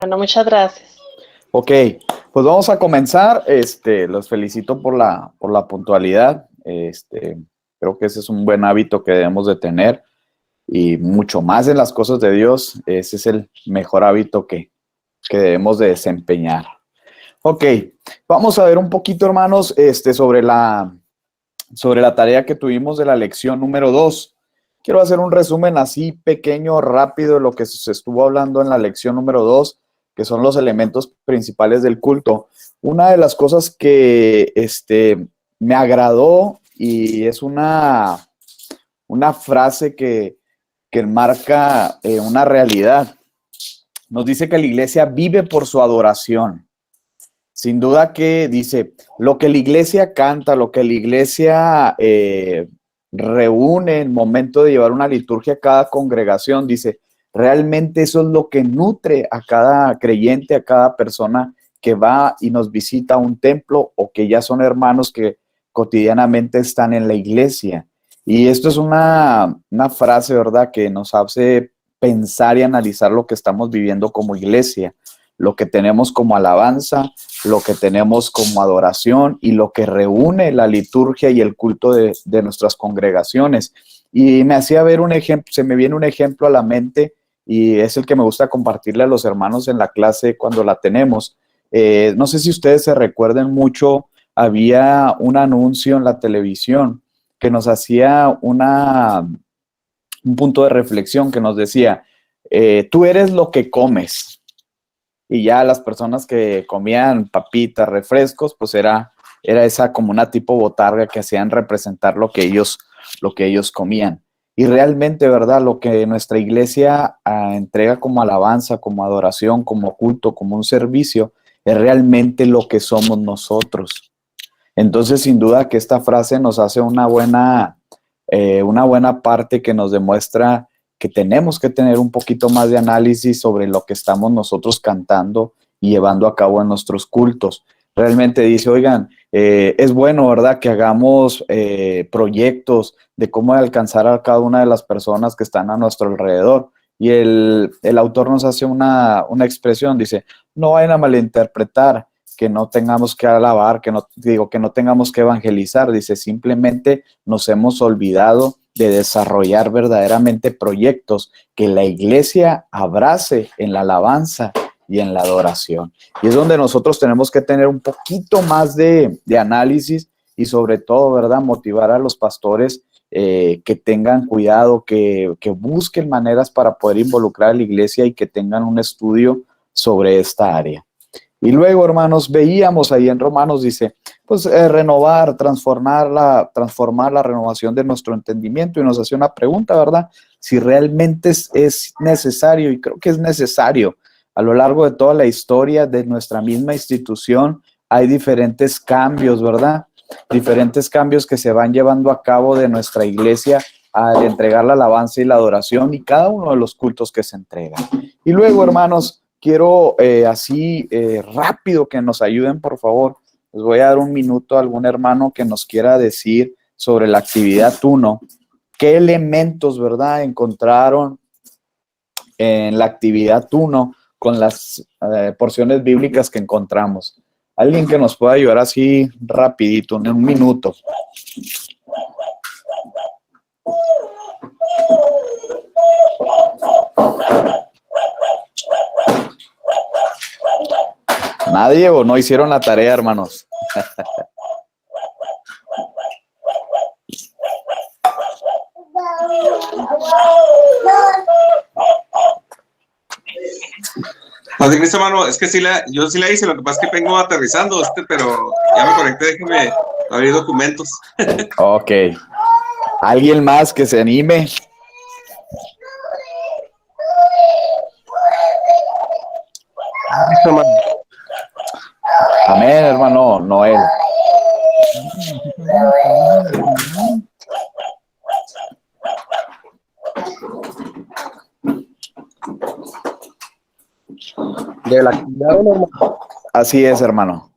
Bueno, muchas gracias. Ok, pues vamos a comenzar. Los felicito por la puntualidad. Creo que ese es un buen hábito que debemos de tener y mucho más en las cosas de Dios. Ese es el mejor hábito que debemos de desempeñar. Ok, vamos a ver un poquito, hermanos, sobre la tarea que tuvimos de la lección número 2. Quiero hacer un resumen así pequeño, rápido, de lo que se estuvo hablando en la lección número 2, que son los elementos principales del culto. Una de las cosas que me agradó y es una frase que marca una realidad. Nos dice que la iglesia vive por su adoración. Sin duda que dice, lo que la iglesia canta, lo que la iglesia reúne en el momento de llevar una liturgia a cada congregación, dice, realmente eso es lo que nutre a cada creyente, a cada persona que va y nos visita a un templo o que ya son hermanos que cotidianamente están en la iglesia. Y esto es una frase, ¿verdad?, que nos hace pensar y analizar lo que estamos viviendo como iglesia, lo que tenemos como alabanza, lo que tenemos como adoración y lo que reúne la liturgia y el culto de nuestras congregaciones. Y me hacía ver un ejemplo, se me viene un ejemplo a la mente y es el que me gusta compartirle a los hermanos en la clase cuando la tenemos. No sé si ustedes se recuerden mucho, había un anuncio en la televisión que nos hacía un punto de reflexión que nos decía, tú eres lo que comes. Y ya las personas que comían papitas, refrescos, pues era esa como una tipo botarga que hacían representar lo que ellos comían. Y realmente, ¿verdad? Lo que nuestra iglesia entrega como alabanza, como adoración, como culto, como un servicio, es realmente lo que somos nosotros. Entonces, sin duda que esta frase nos hace una buena parte que nos demuestra que tenemos que tener un poquito más de análisis sobre lo que estamos nosotros cantando y llevando a cabo en nuestros cultos. Realmente dice, oigan, es bueno, ¿verdad?, que hagamos proyectos de cómo alcanzar a cada una de las personas que están a nuestro alrededor. Y el autor nos hace una expresión, dice, no vayan a malinterpretar que no tengamos que alabar, que no tengamos que evangelizar, dice, simplemente nos hemos olvidado de desarrollar verdaderamente proyectos que la iglesia abrace en la alabanza y en la adoración. Y es donde nosotros tenemos que tener un poquito más de análisis y sobre todo, ¿verdad?, motivar a los pastores que tengan cuidado, que busquen maneras para poder involucrar a la iglesia y que tengan un estudio sobre esta área. Y luego, hermanos, veíamos ahí en Romanos, dice, pues renovar, transformar la renovación de nuestro entendimiento y nos hace una pregunta, ¿verdad? Si realmente es necesario, y creo que es necesario, a lo largo de toda la historia de nuestra misma institución, hay diferentes cambios, ¿verdad? Diferentes cambios que se van llevando a cabo de nuestra iglesia al entregar la alabanza y la adoración y cada uno de los cultos que se entregan. Y luego, hermanos, quiero rápido que nos ayuden, por favor. Les voy a dar un minuto a algún hermano que nos quiera decir sobre la actividad 1. ¿Qué elementos, verdad, encontraron en la actividad 1 con las porciones bíblicas que encontramos? Alguien que nos pueda ayudar así rapidito, en un minuto. Nadie o no hicieron la tarea, hermanos. Padre Cristo, hermano, es que yo sí la hice, lo que pasa es que vengo aterrizando, pero ya me conecté, déjeme abrir documentos. Ok. ¿Alguien más que se anime? Amén, hermano Noel. De la actividad, Así es, hermano.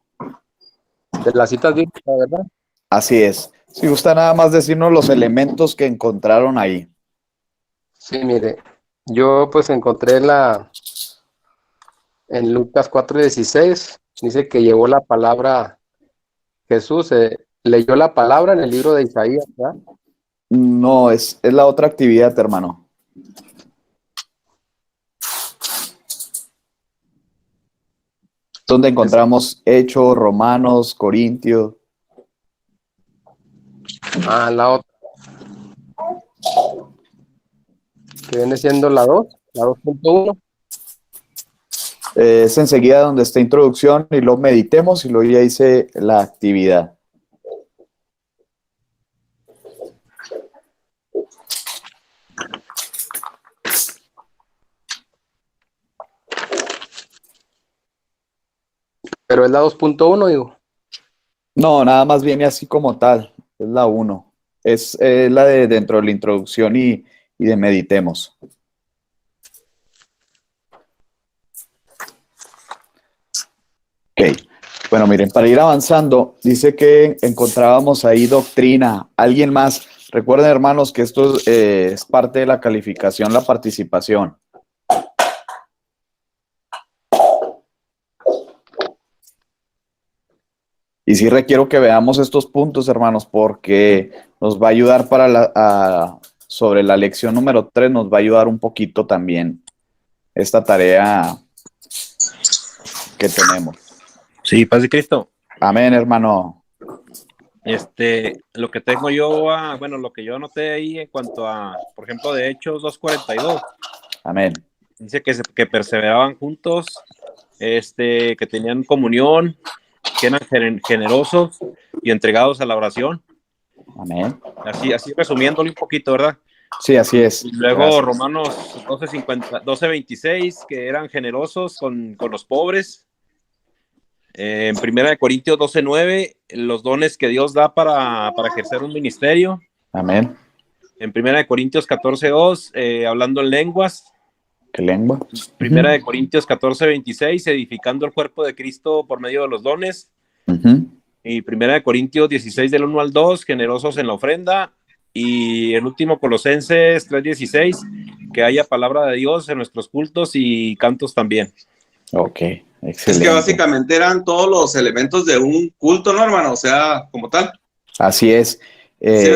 de las citas bíblicas, ¿verdad? Así es. Si gusta nada más decirnos los elementos que encontraron ahí. Sí, mire, yo pues encontré En Lucas 4:16 dice que llevó la palabra Jesús, leyó la palabra en el libro de Isaías, ¿verdad? No, es la otra actividad, hermano. Donde encontramos Hechos, Romanos, Corintios. La otra. Que viene siendo la 2, la 2.1. Es enseguida donde está introducción y lo meditemos y luego ya hice la actividad. Pero es la 2.1, digo. No, nada más viene así como tal. Es la 1. Es la de dentro de la introducción y de meditemos. Ok. Bueno, miren, para ir avanzando, dice que encontrábamos ahí doctrina. ¿Alguien más? Recuerden, hermanos, que esto es parte de la calificación, la participación. Y sí requiero que veamos estos puntos, hermanos, porque nos va a ayudar sobre la lección número 3, nos va a ayudar un poquito también esta tarea que tenemos. Sí, paz de Cristo. Amén, hermano. Lo que tengo yo, bueno, lo que yo anoté ahí en cuanto a, por ejemplo, de Hechos 2:42. Amén. Dice que perseveraban juntos, que tenían comunión, que eran generosos y entregados a la oración. Amén. Así resumiéndolo un poquito, ¿verdad? Sí, así es. Y luego Gracias. Romanos 12:26, que eran generosos con los pobres. En 1 Corintios 12:9, los dones que Dios da para ejercer un ministerio. Amén. En 1 Corintios 14:2, hablando en lenguas. ¿Qué lengua? 1 Corintios 14:26, edificando el cuerpo de Cristo por medio de los dones. Y 1 Corintios 16, del 1 al 2, generosos en la ofrenda. Y el último, Colosenses 3:16, que haya palabra de Dios en nuestros cultos y cantos también. Ok, excelente. Es que básicamente eran todos los elementos de un culto, ¿no, hermano? O sea, como tal. Así es. ¿Sí,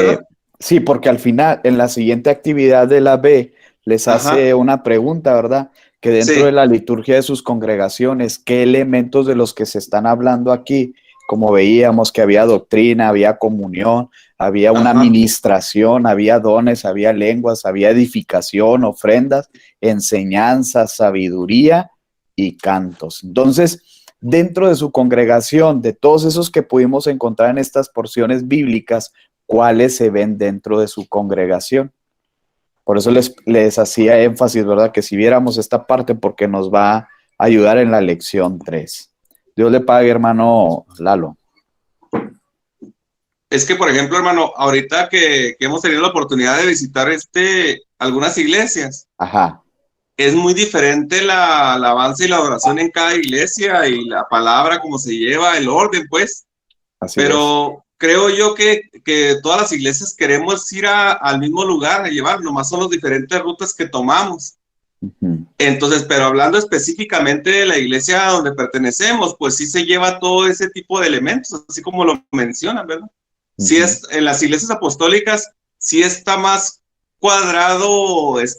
sí, porque al final, en la siguiente actividad de la B, les hace una pregunta, ¿verdad? Que dentro de la liturgia de sus congregaciones, ¿qué elementos de los que se están hablando aquí? Como veíamos que había doctrina, había comunión, había una administración, había dones, había lenguas, había edificación, ofrendas, enseñanza, sabiduría y cantos. Entonces, dentro de su congregación, de todos esos que pudimos encontrar en estas porciones bíblicas, ¿cuáles se ven dentro de su congregación? Por eso les hacía énfasis, ¿verdad? Que si viéramos esta parte, porque nos va a ayudar en la lección 3. Dios le pague, hermano Lalo. Es que, por ejemplo, hermano, ahorita que hemos tenido la oportunidad de visitar algunas iglesias, es muy diferente la alabanza y la adoración en cada iglesia y la palabra, cómo se lleva, el orden, pues. Pero creo yo que todas las iglesias queremos ir al mismo lugar a llevar, nomás son las diferentes rutas que tomamos. Entonces, pero hablando específicamente de la iglesia donde pertenecemos, pues sí se lleva todo ese tipo de elementos, así como lo mencionan, ¿verdad? Sí en las iglesias apostólicas sí está más cuadrado el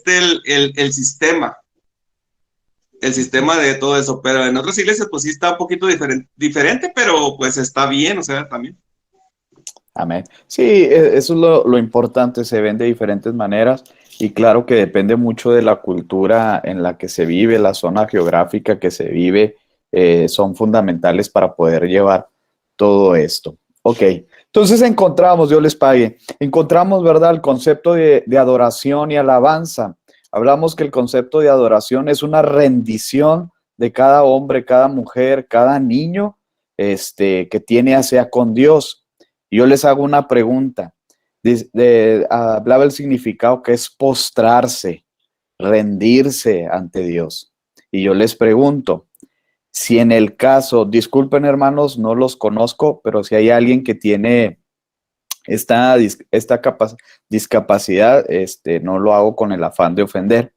sistema de todo eso, pero en otras iglesias pues sí está un poquito diferente, pero pues está bien, o sea, también. Amén. Sí, eso es lo importante, se ven de diferentes maneras y claro que depende mucho de la cultura en la que se vive, la zona geográfica que se vive, son fundamentales para poder llevar todo esto. Ok, entonces encontramos, Dios les pague, encontramos, ¿verdad?, el concepto de adoración y alabanza. Hablamos que el concepto de adoración es una rendición de cada hombre, cada mujer, cada niño que tiene hacia con Dios. Yo les hago una pregunta. Hablaba el significado que es postrarse, rendirse ante Dios. Y yo les pregunto, si en el caso, disculpen hermanos, no los conozco, pero si hay alguien que tiene esta discapacidad, no lo hago con el afán de ofender.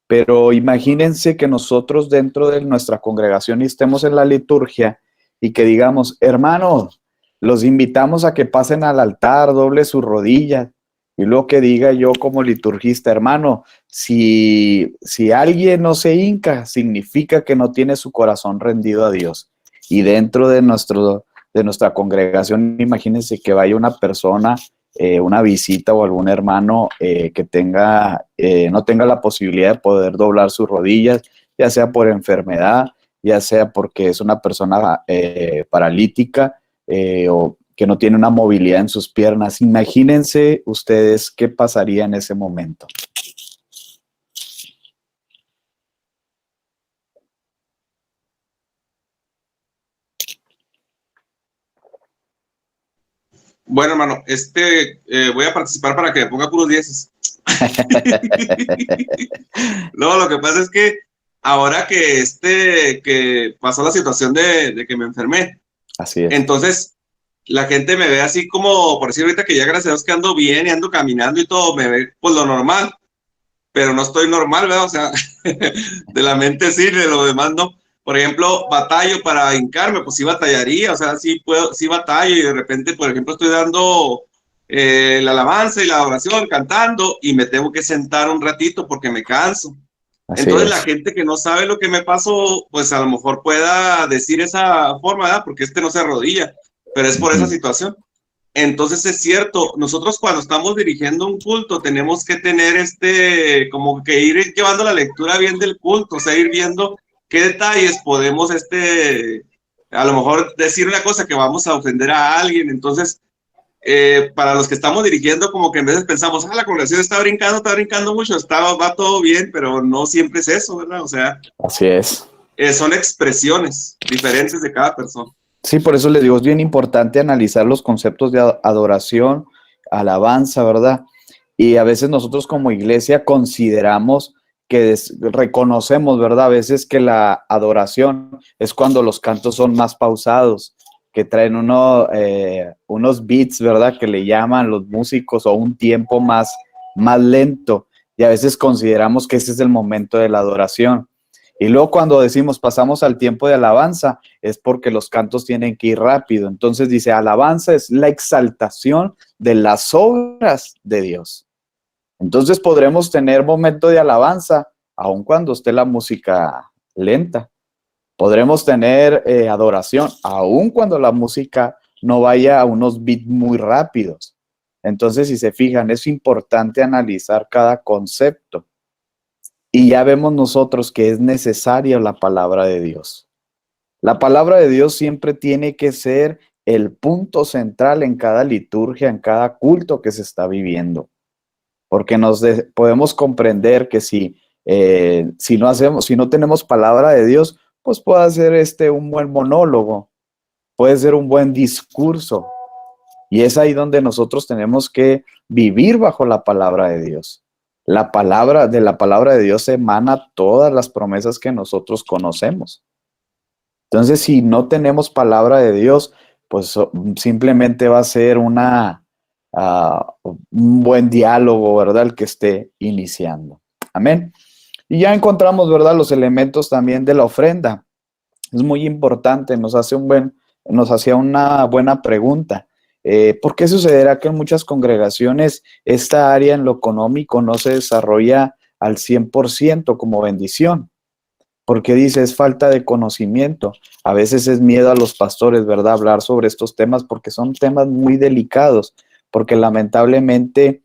Pero imagínense que nosotros dentro de nuestra congregación y estemos en la liturgia y que digamos, hermanos, los invitamos a que pasen al altar, doble sus rodillas. Y luego que diga yo como liturgista, hermano, si alguien no se hinca, significa que no tiene su corazón rendido a Dios. Y dentro de nuestra congregación, imagínense que vaya una persona, una visita o algún hermano que no tenga la posibilidad de poder doblar sus rodillas, ya sea por enfermedad, ya sea porque es una persona paralítica o que no tiene una movilidad en sus piernas. Imagínense ustedes qué pasaría en ese momento. Bueno, hermano, voy a participar para que me ponga puros 10. No, lo que pasa es que ahora que pasó la situación de que me enfermé, así es. Entonces la gente me ve así como, por decir ahorita que ya gracias a Dios que ando bien y ando caminando y todo, me ve pues lo normal, pero no estoy normal, ¿verdad? O sea, de la mente sí, de lo demás no. Por ejemplo, batallo para hincarme, pues sí batallaría, o sea, sí batallo y de repente, por ejemplo, estoy dando la alabanza y la oración, cantando y me tengo que sentar un ratito porque me canso. Entonces la gente que no sabe lo que me pasó, pues a lo mejor pueda decir esa forma, ¿verdad? Porque no se arrodilla, pero es por esa situación. Entonces es cierto, nosotros cuando estamos dirigiendo un culto tenemos que tener como que ir llevando la lectura bien del culto, o sea, ir viendo qué detalles podemos a lo mejor decir una cosa que vamos a ofender a alguien. Entonces, para los que estamos dirigiendo, como que en veces pensamos, la congregación está brincando mucho, va todo bien, pero no siempre es eso, ¿verdad? O sea, así es. Son expresiones diferentes de cada persona. Sí, por eso les digo, es bien importante analizar los conceptos de adoración, alabanza, ¿verdad? Y a veces nosotros como iglesia consideramos que reconocemos, ¿verdad? A veces que la adoración es cuando los cantos son más pausados, que traen unos beats, ¿verdad? Que le llaman los músicos, o un tiempo más lento. Y a veces consideramos que ese es el momento de la adoración. Y luego cuando decimos pasamos al tiempo de alabanza, es porque los cantos tienen que ir rápido. Entonces dice, alabanza es la exaltación de las obras de Dios. Entonces podremos tener momento de alabanza, aun cuando esté la música lenta. Podremos tener adoración, aun cuando la música no vaya a unos beats muy rápidos. Entonces, si se fijan, es importante analizar cada concepto. Y ya vemos nosotros que es necesaria la palabra de Dios. La palabra de Dios siempre tiene que ser el punto central en cada liturgia, en cada culto que se está viviendo. Porque podemos comprender que si no tenemos palabra de Dios, pues puede ser un buen monólogo, puede ser un buen discurso. Y es ahí donde nosotros tenemos que vivir bajo la palabra de Dios. De la palabra de Dios emana todas las promesas que nosotros conocemos. Entonces, si no tenemos palabra de Dios, pues simplemente va a ser un buen diálogo, ¿verdad? El que esté iniciando. Amén. Y ya encontramos, ¿verdad? Los elementos también de la ofrenda. Es muy importante, nos hacía una buena pregunta. ¿Por qué sucederá que en muchas congregaciones esta área en lo económico no se desarrolla al 100% como bendición? Porque dice, es falta de conocimiento. A veces es miedo a los pastores, ¿verdad? Hablar sobre estos temas porque son temas muy delicados, porque lamentablemente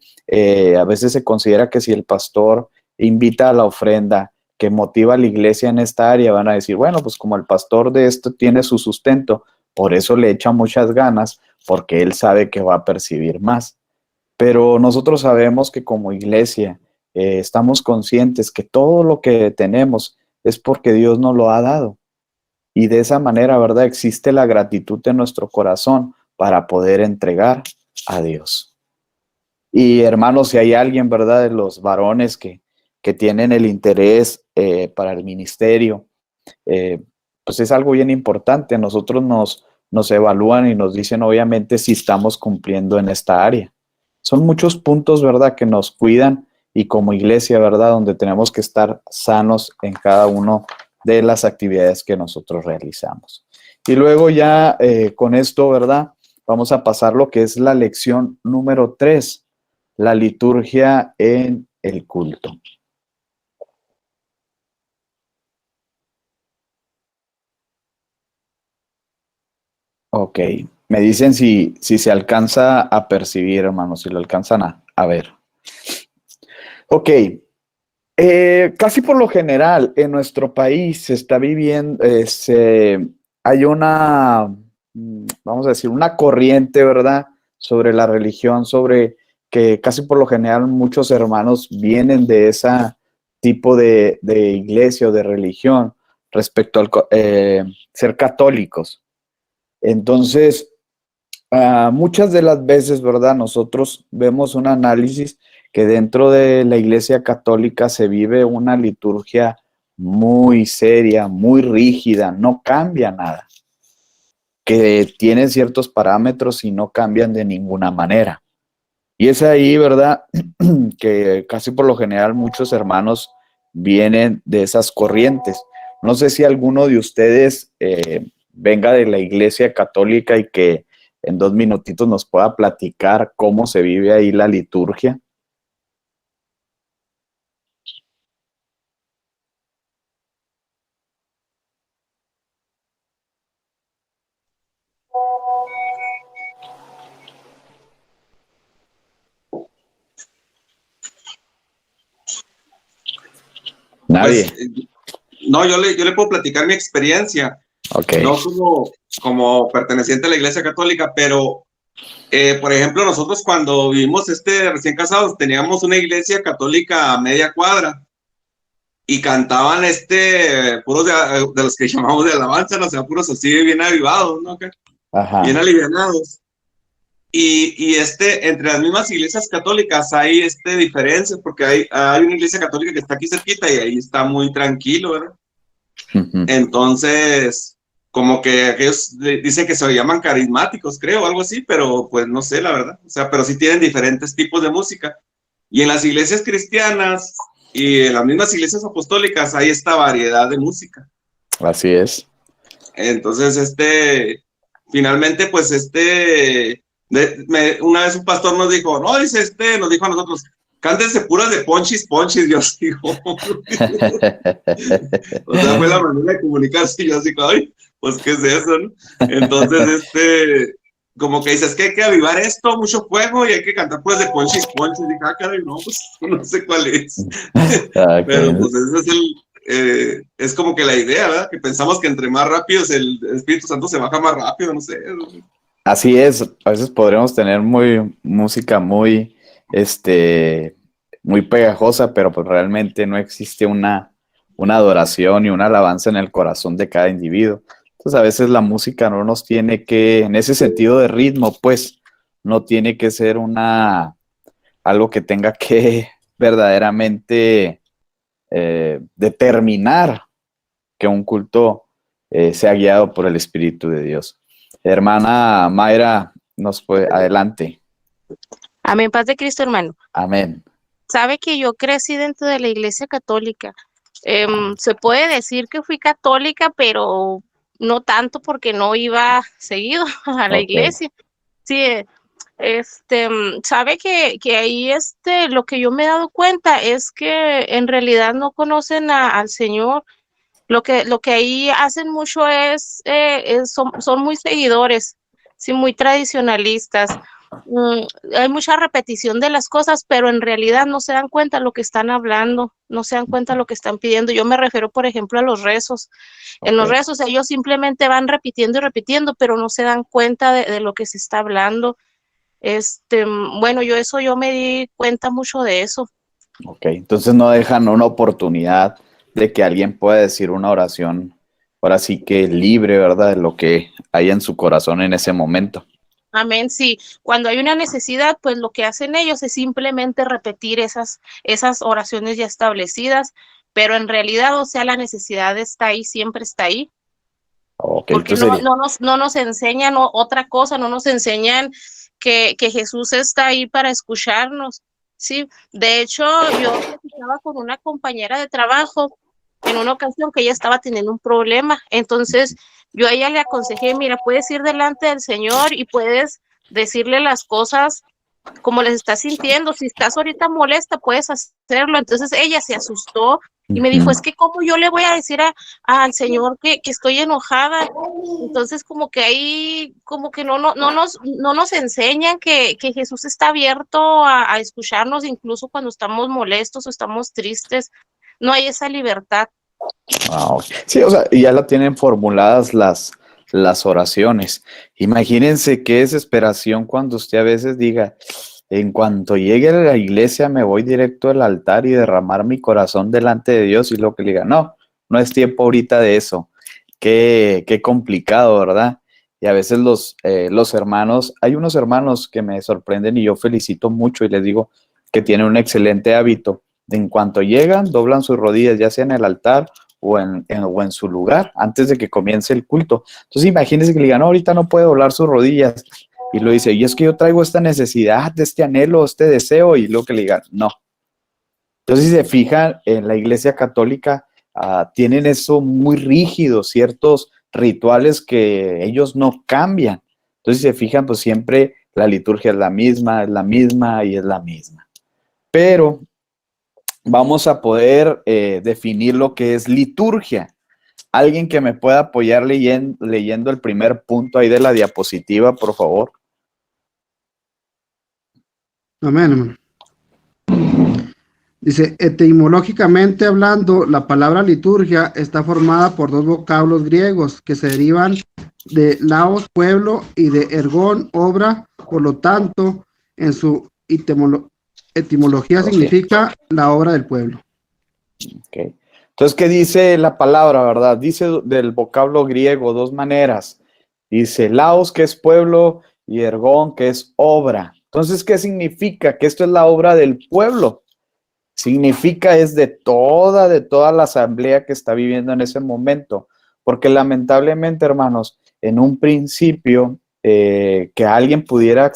a veces se considera que si el pastor invita a la ofrenda, que motiva a la iglesia en esta área, van a decir, bueno, pues como el pastor de esto tiene su sustento, por eso le echa muchas ganas, porque él sabe que va a percibir más. Pero nosotros sabemos que como iglesia estamos conscientes que todo lo que tenemos es porque Dios nos lo ha dado. Y de esa manera, ¿verdad? Existe la gratitud en nuestro corazón para poder entregar a Dios. Y hermanos, si hay alguien, ¿verdad? De los varones que tienen el interés para el ministerio, pues es algo bien importante. Nosotros nos evalúan y nos dicen, obviamente, si estamos cumpliendo en esta área. Son muchos puntos, ¿verdad?, que nos cuidan y como iglesia, ¿verdad? Donde tenemos que estar sanos en cada una de las actividades que nosotros realizamos. Y luego ya con esto, ¿verdad? Vamos a pasar lo que es la lección número 3, la liturgia en el culto. Ok, me dicen si se alcanza a percibir, hermanos, si lo alcanzan a ver. Ok, casi por lo general en nuestro país se está viviendo, hay una, vamos a decir, una corriente, ¿verdad? Sobre la religión, sobre que casi por lo general muchos hermanos vienen de ese tipo de iglesia o de religión respecto al ser católicos. Entonces, muchas de las veces, ¿verdad? Nosotros vemos un análisis que dentro de la Iglesia Católica se vive una liturgia muy seria, muy rígida, no cambia nada, que tiene ciertos parámetros y no cambian de ninguna manera. Y es ahí, ¿verdad? Que casi por lo general muchos hermanos vienen de esas corrientes. No sé si alguno de ustedes venga de la Iglesia Católica y que en 2 minutitos nos pueda platicar cómo se vive ahí la liturgia. Nadie. Pues, no, yo le puedo platicar mi experiencia. Okay. No como perteneciente a la Iglesia Católica, pero, por ejemplo, nosotros cuando vivimos recién casados, teníamos una iglesia católica a media cuadra y cantaban puros de los que llamamos de alabanza, no sé, puros así bien avivados, ¿no? Ajá. Bien alivianados. Y entre las mismas iglesias católicas hay diferencias, porque hay una iglesia católica que está aquí cerquita y ahí está muy tranquilo, ¿verdad? Uh-huh. Entonces, como que ellos dicen que se llaman carismáticos, creo, algo así, pero pues no sé, la verdad. O sea, pero sí tienen diferentes tipos de música. Y en las iglesias cristianas y en las mismas iglesias apostólicas hay esta variedad de música. Así es. Entonces, finalmente, pues una vez un pastor nos dijo, no, dice nos dijo a nosotros, cántense puras de ponchis, yo digo. O sea, fue la manera de comunicarse, y yo así, ay, pues, ¿qué es eso, no? Entonces, como que dices que hay que avivar esto, mucho fuego, y hay que cantar puras de ponchis, dije, caray, no, pues, no sé cuál es. Okay. Pero, pues, ese es como que la idea, ¿verdad? Que pensamos que entre más rápido el Espíritu Santo se baja más rápido, no sé. Así es, a veces podremos tener música muy pegajosa, pero pues realmente no existe una adoración y una alabanza en el corazón de cada individuo. Entonces a veces la música no nos tiene que, en ese sentido de ritmo, pues no tiene que ser algo que tenga que verdaderamente determinar que un culto sea guiado por el Espíritu de Dios. Hermana Mayra, nos fue adelante. Amén, paz de Cristo, hermano. Amén. Sabe que yo crecí dentro de la Iglesia Católica. Se puede decir que fui católica, pero no tanto porque no iba seguido a la iglesia. Sí, sabe que ahí lo que yo me he dado cuenta es que en realidad no conocen al Señor. Lo que ahí hacen mucho son muy seguidores, sí, muy tradicionalistas. Hay mucha repetición de las cosas, pero en realidad no se dan cuenta lo que están hablando, no se dan cuenta lo que están pidiendo. Yo me refiero, por ejemplo, a los rezos. En los rezos ellos simplemente van repitiendo y repitiendo, pero no se dan cuenta de lo que se está hablando. Bueno, yo me di cuenta mucho de eso. Ok, entonces no dejan una oportunidad de que alguien pueda decir una oración, ahora sí que libre, ¿verdad? De lo que hay en su corazón en ese momento. Amén, sí. Cuando hay una necesidad, pues lo que hacen ellos es simplemente repetir esas oraciones ya establecidas, pero en realidad, o sea, la necesidad está ahí, siempre está ahí. Okay, porque no nos enseñan otra cosa, no nos enseñan que Jesús está ahí para escucharnos. Sí, de hecho, yo platicaba con una compañera de trabajo en una ocasión que ella estaba teniendo un problema. Entonces, yo a ella le aconsejé, mira, puedes ir delante del Señor y puedes decirle las cosas como les estás sintiendo. Si estás ahorita molesta, puedes hacerlo. Entonces ella se asustó y me dijo, es que cómo yo le voy a decir al Señor que estoy enojada. Entonces como que ahí, como que no nos enseñan que Jesús está abierto a escucharnos incluso cuando estamos molestos o estamos tristes. No hay esa libertad. Wow. Sí, o sea, ya la tienen formuladas las oraciones. Imagínense qué desesperación cuando usted a veces diga, en cuanto llegue a la iglesia me voy directo al altar y derramar mi corazón delante de Dios, y lo que le diga, no, no es tiempo ahorita de eso. Qué complicado, ¿verdad? Y a veces los hermanos, hay unos hermanos que me sorprenden y yo felicito mucho y les digo que tienen un excelente hábito. En cuanto llegan, doblan sus rodillas, ya sea en el altar o en su lugar, antes de que comience el culto. Entonces imagínense que le digan, no, ahorita no puede doblar sus rodillas. Y lo dice, y es que yo traigo esta necesidad, este anhelo, este deseo, y luego que le digan, no. Entonces, si se fijan, en la Iglesia Católica tienen eso muy rígido, ciertos rituales que ellos no cambian. Entonces, si se fijan, pues siempre la liturgia es la misma y es la misma. Pero vamos a poder definir lo que es liturgia. Alguien que me pueda apoyar leyendo el primer punto ahí de la diapositiva, por favor. Amén, amén. Dice, etimológicamente hablando, la palabra liturgia está formada por dos vocablos griegos que se derivan de laos, pueblo, y de ergón, obra. Por lo tanto, en su etimología significa la obra del pueblo. Okay. Entonces, ¿qué dice la palabra, verdad? Dice del vocablo griego dos maneras. Dice laos, que es pueblo, y ergón, que es obra. Entonces, ¿qué significa? Que esto es la obra del pueblo. Significa es de toda la asamblea que está viviendo en ese momento. Porque lamentablemente, hermanos, en un principio, que alguien pudiera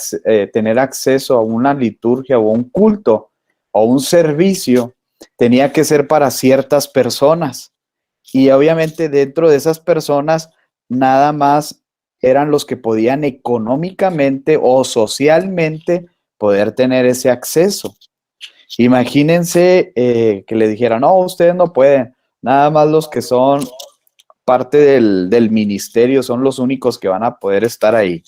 tener acceso a una liturgia o un culto o un servicio, tenía que ser para ciertas personas. Y obviamente dentro de esas personas, nada más eran los que podían económicamente o socialmente poder tener ese acceso. Imagínense que le dijeran, no, ustedes no pueden, nada más los que son parte del ministerio son los únicos que van a poder estar ahí.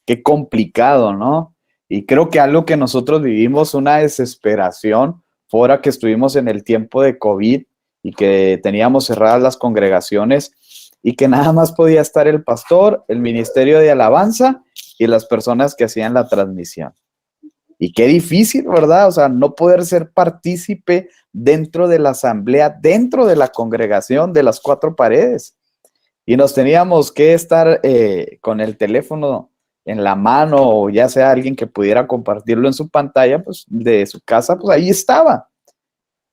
Qué complicado, ¿no? Y creo que algo que nosotros vivimos, una desesperación, fuera que estuvimos en el tiempo de COVID y que teníamos cerradas las congregaciones y que nada más podía estar el pastor, el ministerio de alabanza y las personas que hacían la transmisión. Y qué difícil, ¿verdad? O sea, no poder ser partícipe dentro de la asamblea, dentro de la congregación, de las cuatro paredes. Y nos teníamos que estar con el teléfono en la mano, o ya sea alguien que pudiera compartirlo en su pantalla, pues de su casa, pues ahí estaba.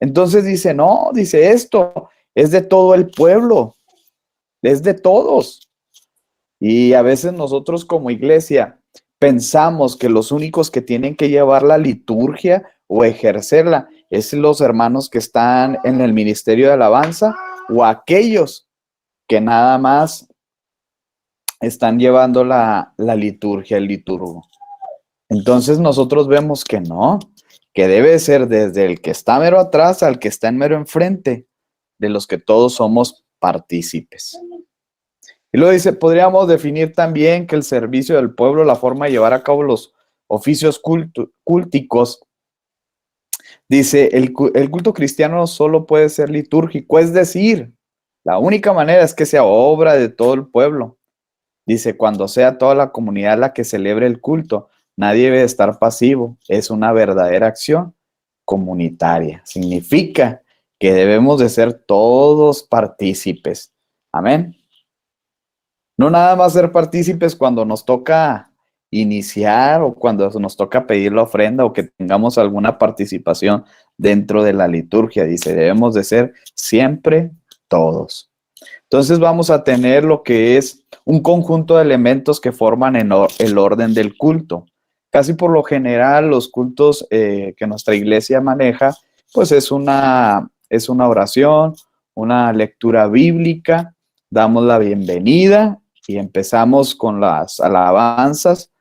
Entonces dice, no, dice, esto es de todo el pueblo, es de todos. Y a veces nosotros como iglesia pensamos que los únicos que tienen que llevar la liturgia o ejercerla es los hermanos que están en el ministerio de alabanza o aquellos que nada más están llevando la liturgia, el liturgo. Entonces nosotros vemos que no, que debe ser desde el que está mero atrás al que está en mero enfrente, de los que todos somos partícipes. Y luego dice, podríamos definir también que el servicio del pueblo, la forma de llevar a cabo los oficios cúlticos, dice, el culto cristiano solo puede ser litúrgico, es decir, la única manera es que sea obra de todo el pueblo. Dice, cuando sea toda la comunidad la que celebre el culto, nadie debe estar pasivo, es una verdadera acción comunitaria. Significa que debemos de ser todos partícipes. Amén. No nada más ser partícipes cuando nos toca iniciar o cuando nos toca pedir la ofrenda o que tengamos alguna participación dentro de la liturgia. Dice, debemos de ser siempre todos. Entonces vamos a tener lo que es un conjunto de elementos que forman el orden del culto. casi por lo general los cultos que nuestra iglesia maneja, pues es una oración, una lectura bíblica, damos la bienvenida y empezamos con las alabanzas,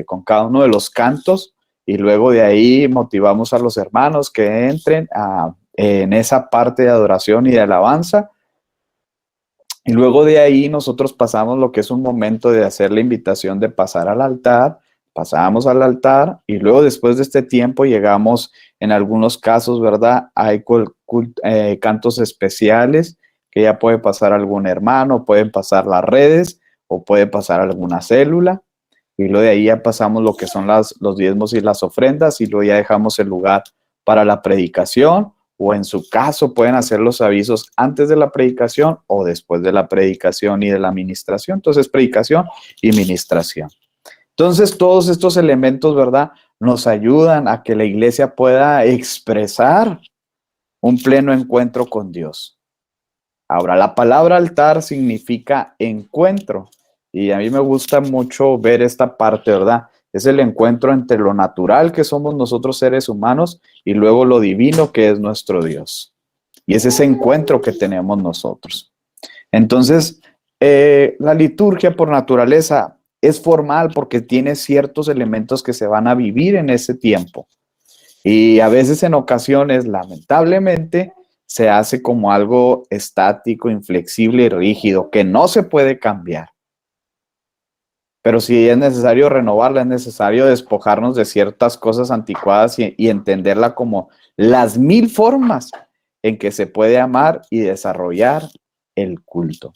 con cada uno de los cantos, y luego de ahí motivamos a los hermanos que entren en esa parte de adoración y de alabanza. Y luego de ahí nosotros pasamos lo que es un momento de hacer la invitación de pasar al altar, pasamos al altar y luego después de este tiempo llegamos, en algunos casos, ¿verdad? Hay cantos especiales que ya puede pasar algún hermano, pueden pasar las redes o puede pasar alguna célula. Y luego de ahí ya pasamos lo que son los diezmos y las ofrendas y luego ya dejamos el lugar para la predicación, o en su caso pueden hacer los avisos antes de la predicación o después de la predicación y de la ministración. Entonces, predicación y ministración. Entonces, todos estos elementos, ¿verdad?, nos ayudan a que la iglesia pueda expresar un pleno encuentro con Dios. Ahora, la palabra altar significa encuentro. Y a mí me gusta mucho ver esta parte, ¿verdad? Es el encuentro entre lo natural que somos nosotros seres humanos y luego lo divino que es nuestro Dios. Y es ese encuentro que tenemos nosotros. Entonces, la liturgia por naturaleza es formal porque tiene ciertos elementos que se van a vivir en ese tiempo. Y a veces en ocasiones, lamentablemente, se hace como algo estático, inflexible y rígido, que no se puede cambiar. Pero si es necesario renovarla, es necesario despojarnos de ciertas cosas anticuadas y entenderla como las 1000 formas en que se puede amar y desarrollar el culto.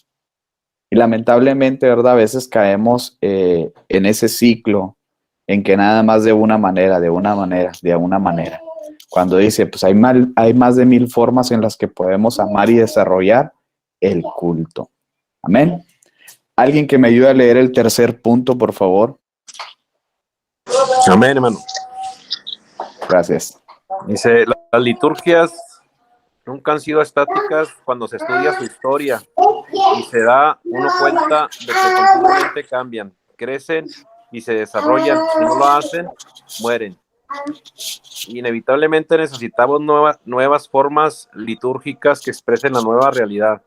Y lamentablemente, ¿verdad? A veces caemos en ese ciclo en que nada más de una manera. Cuando dice, pues hay más de 1000 formas en las que podemos amar y desarrollar el culto. Amén. Alguien que me ayude a leer el tercer punto, por favor. Amén, hermano. Gracias. Dice, las liturgias nunca han sido estáticas cuando se estudia su historia y se da uno cuenta de que continuamente cambian, crecen y se desarrollan. Si no lo hacen, mueren. Inevitablemente necesitamos nuevas formas litúrgicas que expresen la nueva realidad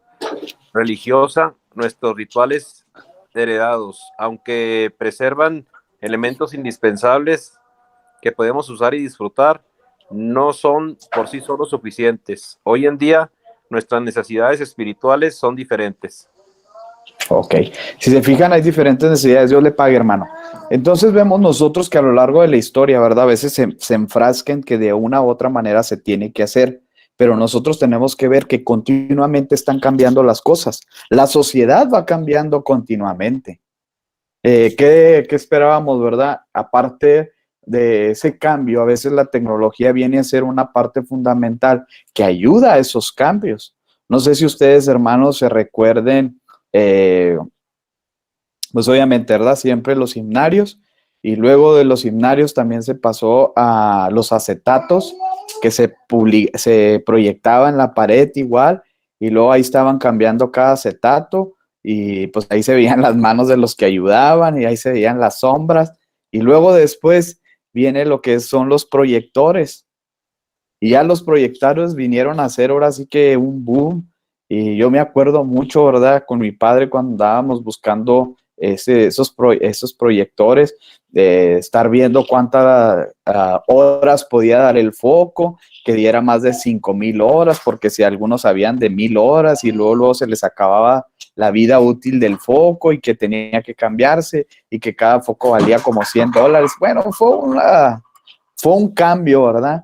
religiosa. Nuestros rituales heredados, aunque preservan elementos indispensables que podemos usar y disfrutar, no son por sí solos suficientes. Hoy en día, nuestras necesidades espirituales son diferentes. Ok, si se fijan, hay diferentes necesidades. Dios le pague, hermano. Entonces vemos nosotros que a lo largo de la historia, ¿verdad? A veces se enfrascan que de una u otra manera se tiene que hacer, pero nosotros tenemos que ver que continuamente están cambiando las cosas. La sociedad va cambiando continuamente. ¿Qué esperábamos, verdad? Aparte de ese cambio, a veces la tecnología viene a ser una parte fundamental que ayuda a esos cambios. No sé si ustedes, hermanos, se recuerden, pues obviamente, ¿verdad? Siempre los himnarios, y luego de los himnarios también se pasó a los acetatos que se proyectaba en la pared igual, y luego ahí estaban cambiando cada acetato, y pues ahí se veían las manos de los que ayudaban, y ahí se veían las sombras, y luego después viene lo que son los proyectores, y ya los proyectores vinieron a hacer ahora sí que un boom, y yo me acuerdo mucho, ¿verdad? Con mi padre cuando andábamos buscando esos proyectores, de estar viendo cuántas horas podía dar el foco, que diera más de 5000 horas, porque si algunos sabían de 1000 horas y luego se les acababa la vida útil del foco y que tenía que cambiarse y que cada foco valía como $100. Bueno, fue un cambio, ¿verdad?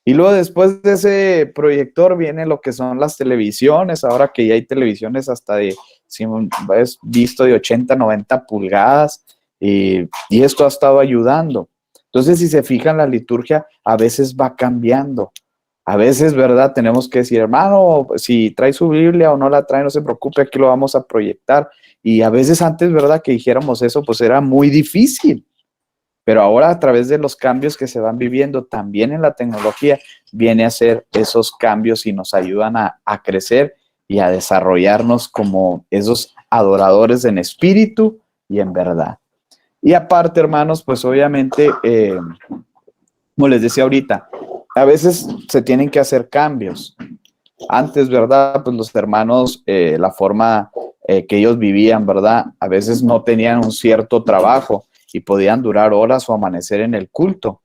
Y luego después de ese proyector viene lo que son las televisiones, ahora que ya hay televisiones hasta de, si has visto, de 80, 90 pulgadas, y esto ha estado ayudando. Entonces, si se fijan, la liturgia a veces va cambiando. A veces, ¿verdad? Tenemos que decir, hermano, si trae su Biblia o no la trae, no se preocupe, aquí lo vamos a proyectar. Y a veces antes, ¿verdad? Que dijéramos eso, pues era muy difícil. Pero ahora, a través de los cambios que se van viviendo también en la tecnología, viene a hacer esos cambios y nos ayudan a crecer y a desarrollarnos como esos adoradores en espíritu y en verdad. Y aparte, hermanos, pues obviamente, como les decía ahorita, a veces se tienen que hacer cambios. Antes, ¿verdad? Pues los hermanos, la forma que ellos vivían, ¿verdad? A veces no tenían un cierto trabajo y podían durar horas o amanecer en el culto.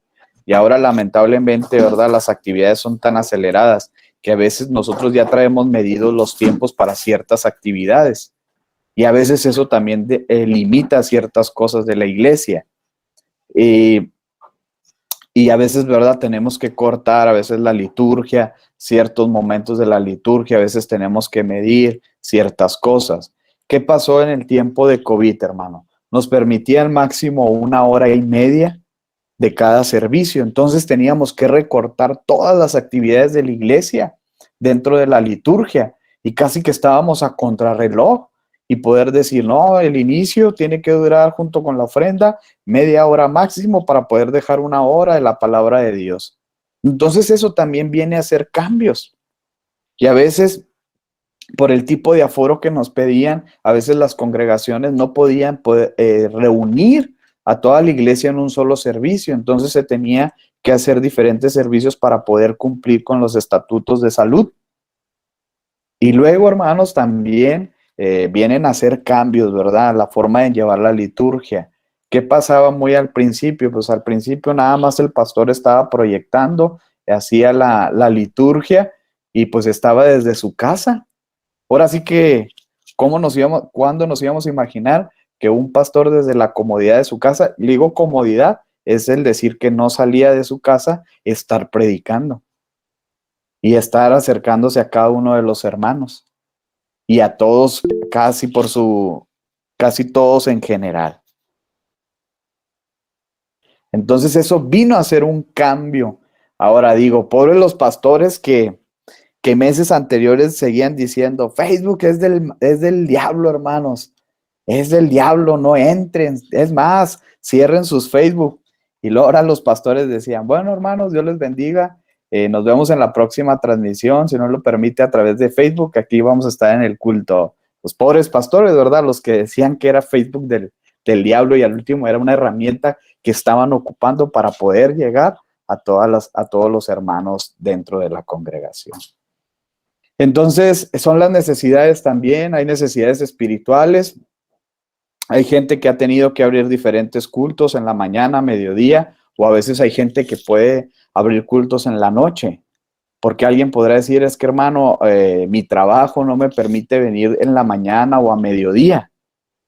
Y ahora, lamentablemente, ¿verdad? Las actividades son tan aceleradas que a veces nosotros ya traemos medidos los tiempos para ciertas actividades. Y a veces eso también limita ciertas cosas de la iglesia. Y a veces, ¿verdad? Tenemos que cortar a veces la liturgia, ciertos momentos de la liturgia, a veces tenemos que medir ciertas cosas. ¿Qué pasó en el tiempo de COVID, hermano? Nos permitían máximo 1 hora y media de cada servicio. Entonces teníamos que recortar todas las actividades de la iglesia dentro de la liturgia y casi que estábamos a contrarreloj y poder decir, no, el inicio tiene que durar junto con la ofrenda media hora máximo para poder dejar 1 hora de la palabra de Dios. Entonces eso también viene a hacer cambios. Y a veces, por el tipo de aforo que nos pedían, a veces las congregaciones no podían reunir a toda la iglesia en un solo servicio. Entonces se tenía que hacer diferentes servicios para poder cumplir con los estatutos de salud. Y luego, hermanos, también vienen a hacer cambios, ¿verdad? La forma de llevar la liturgia. ¿Qué pasaba muy al principio? Pues al principio nada más el pastor estaba proyectando, hacía la liturgia y pues estaba desde su casa. Ahora sí que, ¿cuándo nos íbamos a imaginar que un pastor desde la comodidad de su casa, digo comodidad, es el decir que no salía de su casa, estar predicando y estar acercándose a cada uno de los hermanos y a todos, casi todos en general. Entonces eso vino a ser un cambio. Ahora digo, pobres los pastores que meses anteriores seguían diciendo, Facebook es del diablo, hermanos, es del diablo, no entren, es más, cierren sus Facebook. Y luego ahora los pastores decían, bueno, hermanos, Dios les bendiga, nos vemos en la próxima transmisión, si no lo permite, a través de Facebook, aquí vamos a estar en el culto. Los pobres pastores, ¿verdad? Los que decían que era Facebook del diablo y al último era una herramienta que estaban ocupando para poder llegar a todos los hermanos dentro de la congregación. Entonces, son las necesidades también, hay necesidades espirituales. Hay gente que ha tenido que abrir diferentes cultos en la mañana, mediodía, o a veces hay gente que puede abrir cultos en la noche, porque alguien podrá decir, es que hermano, mi trabajo no me permite venir en la mañana o a mediodía.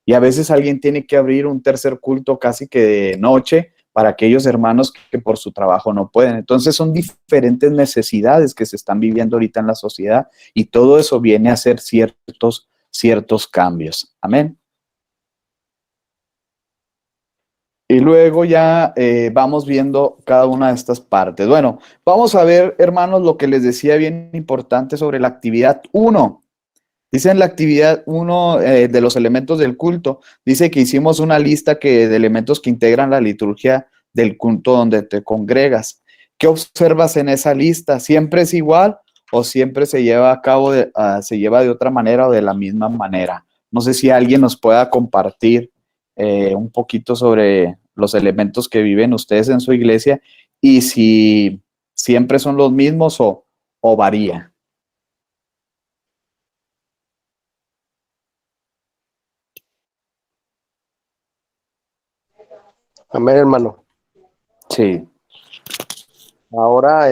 Y a veces alguien tiene que abrir un tercer culto casi que de noche para aquellos hermanos que por su trabajo no pueden. Entonces son diferentes necesidades que se están viviendo ahorita en la sociedad y todo eso viene a hacer ciertos cambios. Amén. Y luego ya vamos viendo cada una de estas partes. Bueno, vamos a ver, hermanos, lo que les decía bien importante sobre la actividad 1. Dice en la actividad 1 de los elementos del culto, dice que hicimos una lista de elementos que integran la liturgia del culto donde te congregas. ¿Qué observas en esa lista? ¿Siempre es igual o siempre se lleva a cabo, se lleva de otra manera o de la misma manera? No sé si alguien nos pueda compartir un poquito sobre los elementos que viven ustedes en su iglesia y si siempre son los mismos o varía. Amén, hermano. Sí. Ahora,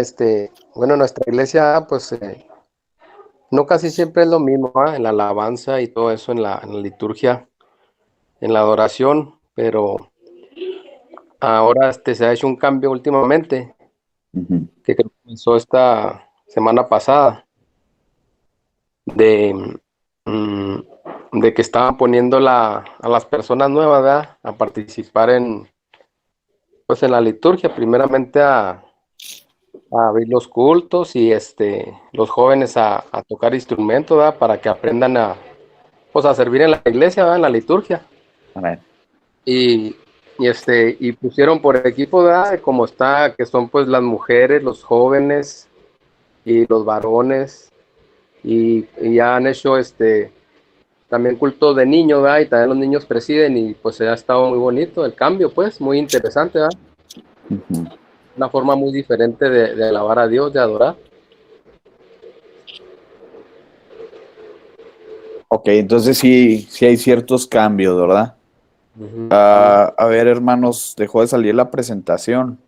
bueno, nuestra iglesia, pues, no casi siempre es lo mismo, en la alabanza y todo eso, en la liturgia, en la adoración, pero ahora se ha hecho un cambio últimamente, que comenzó esta semana pasada, de que estaban poniendo a las personas nuevas, ¿verdad?, a participar en la liturgia, primeramente a abrir los cultos y los jóvenes a tocar instrumentos, ¿verdad?, para que aprendan a servir en la iglesia, ¿verdad?, en la liturgia. Amén. Y pusieron por equipo, ¿verdad?, como está, que son pues las mujeres, los jóvenes y los varones, y ya han hecho también cultos de niños, ¿verdad? Y también los niños presiden y pues ha estado muy bonito el cambio, pues, muy interesante, ¿verdad? Una forma muy diferente de alabar a Dios, de adorar. Ok, entonces sí hay ciertos cambios, ¿verdad? A ver, hermanos, dejó de salir la presentación.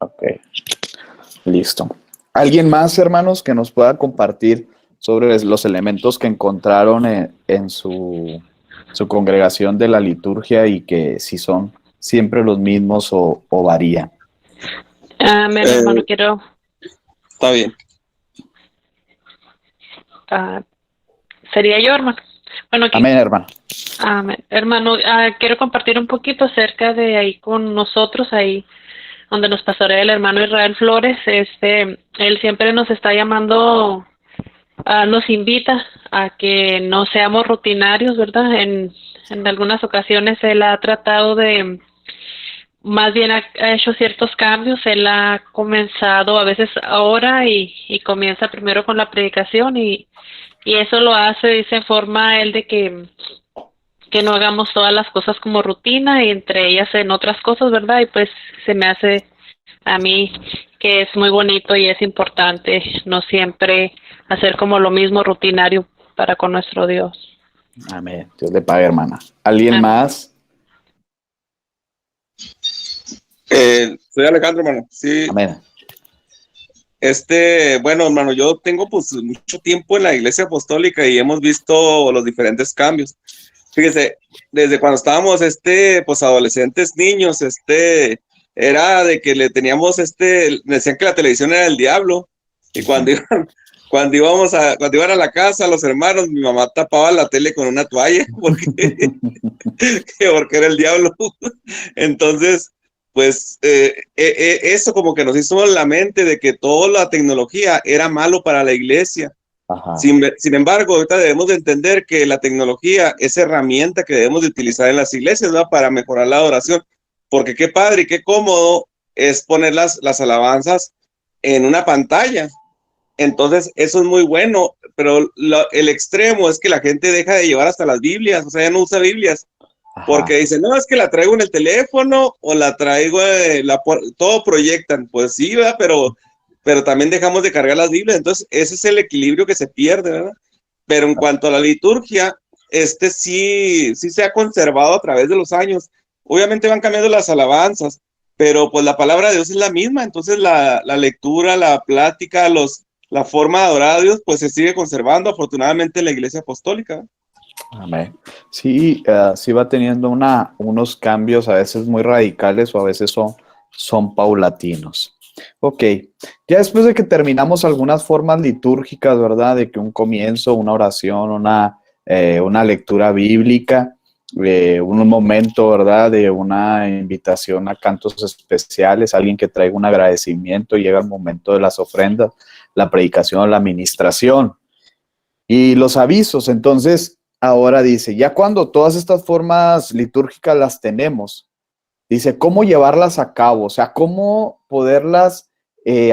Ok, listo. ¿Alguien más, hermanos, que nos pueda compartir sobre los elementos que encontraron en su congregación de la liturgia y que si son siempre los mismos o varían? Amén, hermano, quiero... Está bien. ¿Sería yo, hermano? Bueno, Amén, hermano. Amén. Hermano, quiero compartir un poquito acerca de ahí con nosotros, ahí donde nos pastorea el hermano Israel Flores. Él siempre nos está llamando, nos invita a que no seamos rutinarios, ¿verdad? En algunas ocasiones él ha tratado de, más bien ha hecho ciertos cambios. Él ha comenzado a veces ahora y comienza primero con la predicación y eso lo hace, dice, en forma él de que no hagamos todas las cosas como rutina y entre ellas en otras cosas, ¿verdad? Y pues se me hace a mí que es muy bonito y es importante no siempre hacer como lo mismo rutinario para con nuestro Dios. Amén. Dios le pague, hermana. ¿Alguien Amén. más? Soy Alejandro, hermano. Sí. Amén. Bueno, hermano, yo tengo pues mucho tiempo en la iglesia apostólica y hemos visto los diferentes cambios. Fíjese, desde cuando estábamos, pues adolescentes, niños, era de que le teníamos, decían que la televisión era el diablo y cuando iban a la casa los hermanos, mi mamá tapaba la tele con una toalla porque era el diablo. Entonces, pues eso como que nos hizo en la mente de que toda la tecnología era malo para la iglesia. Sin embargo, ahorita debemos de entender que la tecnología es herramienta que debemos de utilizar en las iglesias, ¿no? Para mejorar la adoración, porque qué padre y qué cómodo es poner las alabanzas en una pantalla. Entonces, eso es muy bueno, pero el extremo es que la gente deja de llevar hasta las Biblias, o sea, ya no usa Biblias. Porque dicen, no, es que la traigo en el teléfono o la traigo, todo proyectan. Pues sí, ¿verdad? Pero también dejamos de cargar las Biblias. Entonces, ese es el equilibrio que se pierde, ¿verdad? Pero en cuanto a la liturgia, sí se ha conservado a través de los años. Obviamente van cambiando las alabanzas, pero pues la palabra de Dios es la misma. Entonces, la lectura, la plática, la forma de adorar a Dios, pues se sigue conservando, afortunadamente, en la iglesia apostólica, ¿verdad? Amén. Sí, sí va teniendo unos cambios a veces muy radicales o a veces son paulatinos. Ok, ya después de que terminamos algunas formas litúrgicas, ¿verdad? De que un comienzo, una oración, una lectura bíblica, un momento, ¿verdad? De una invitación a cantos especiales, alguien que traiga un agradecimiento, llega el momento de las ofrendas, la predicación, la administración y los avisos. Entonces, ahora dice, ya cuando todas estas formas litúrgicas las tenemos, dice, ¿cómo llevarlas a cabo? O sea, ¿cómo poderlas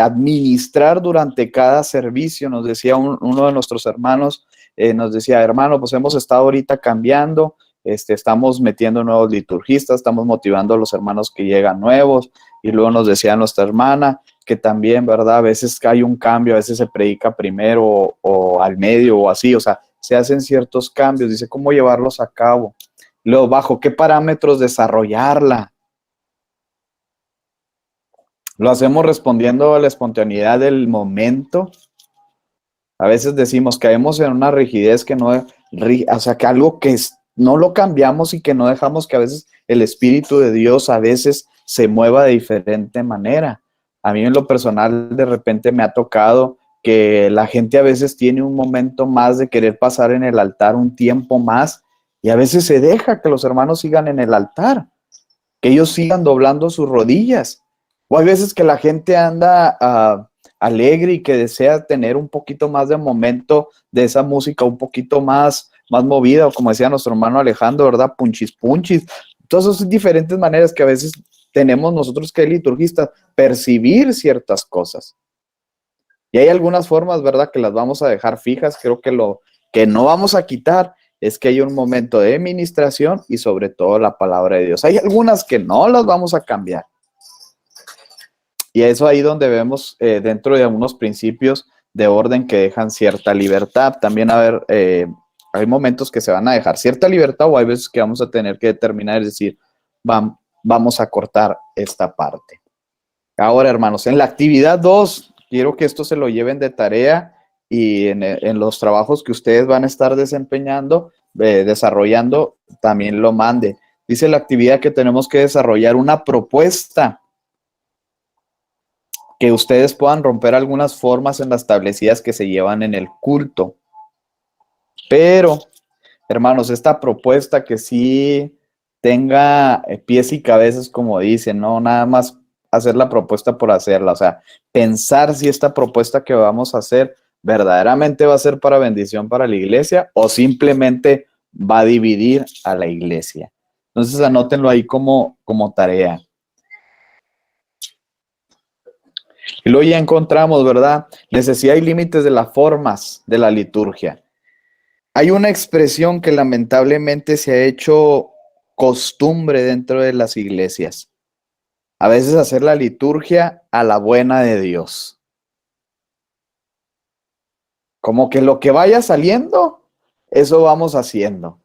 administrar durante cada servicio? Nos decía uno de nuestros hermanos, nos decía, hermano, pues hemos estado ahorita cambiando, estamos metiendo nuevos liturgistas, estamos motivando a los hermanos que llegan nuevos, y luego nos decía nuestra hermana que también, ¿verdad? A veces hay un cambio, a veces se predica primero o al medio o así, o sea, se hacen ciertos cambios, dice, ¿cómo llevarlos a cabo? Luego, ¿bajo qué parámetros desarrollarla? ¿Lo hacemos respondiendo a la espontaneidad del momento? A veces decimos, caemos en una rigidez que no, o sea, que algo que no lo cambiamos y que no dejamos que a veces el Espíritu de Dios a veces se mueva de diferente manera. A mí en lo personal de repente me ha tocado que la gente a veces tiene un momento más de querer pasar en el altar un tiempo más y a veces se deja que los hermanos sigan en el altar, que ellos sigan doblando sus rodillas. O hay veces que la gente anda alegre y que desea tener un poquito más de momento de esa música, un poquito más movida, o como decía nuestro hermano Alejandro, ¿verdad? Punchis, punchis. Todas esas diferentes maneras que a veces tenemos nosotros que liturgistas, percibir ciertas cosas. Y hay algunas formas, ¿verdad?, que las vamos a dejar fijas. Creo que lo que no vamos a quitar es que hay un momento de ministración y sobre todo la palabra de Dios. Hay algunas que no las vamos a cambiar. Y eso ahí donde vemos dentro de algunos principios de orden que dejan cierta libertad. También hay momentos que se van a dejar cierta libertad o hay veces que vamos a tener que determinar, es decir, vamos a cortar esta parte. Ahora, hermanos, en la actividad 2, quiero que esto se lo lleven de tarea y en los trabajos que ustedes van a estar desarrollando, también lo mande. Dice la actividad que tenemos que desarrollar una propuesta que ustedes puedan romper algunas formas en las establecidas que se llevan en el culto. Pero, hermanos, esta propuesta que sí tenga pies y cabezas, como dicen, no nada más hacer la propuesta por hacerla, o sea, pensar si esta propuesta que vamos a hacer verdaderamente va a ser para bendición para la iglesia o simplemente va a dividir a la iglesia. Entonces, anótenlo ahí como tarea. Y luego ya encontramos, ¿verdad? Necesidad y límites de las formas de la liturgia. Hay una expresión que lamentablemente se ha hecho costumbre dentro de las iglesias. A veces hacer la liturgia a la buena de Dios. Como que lo que vaya saliendo, eso vamos haciendo.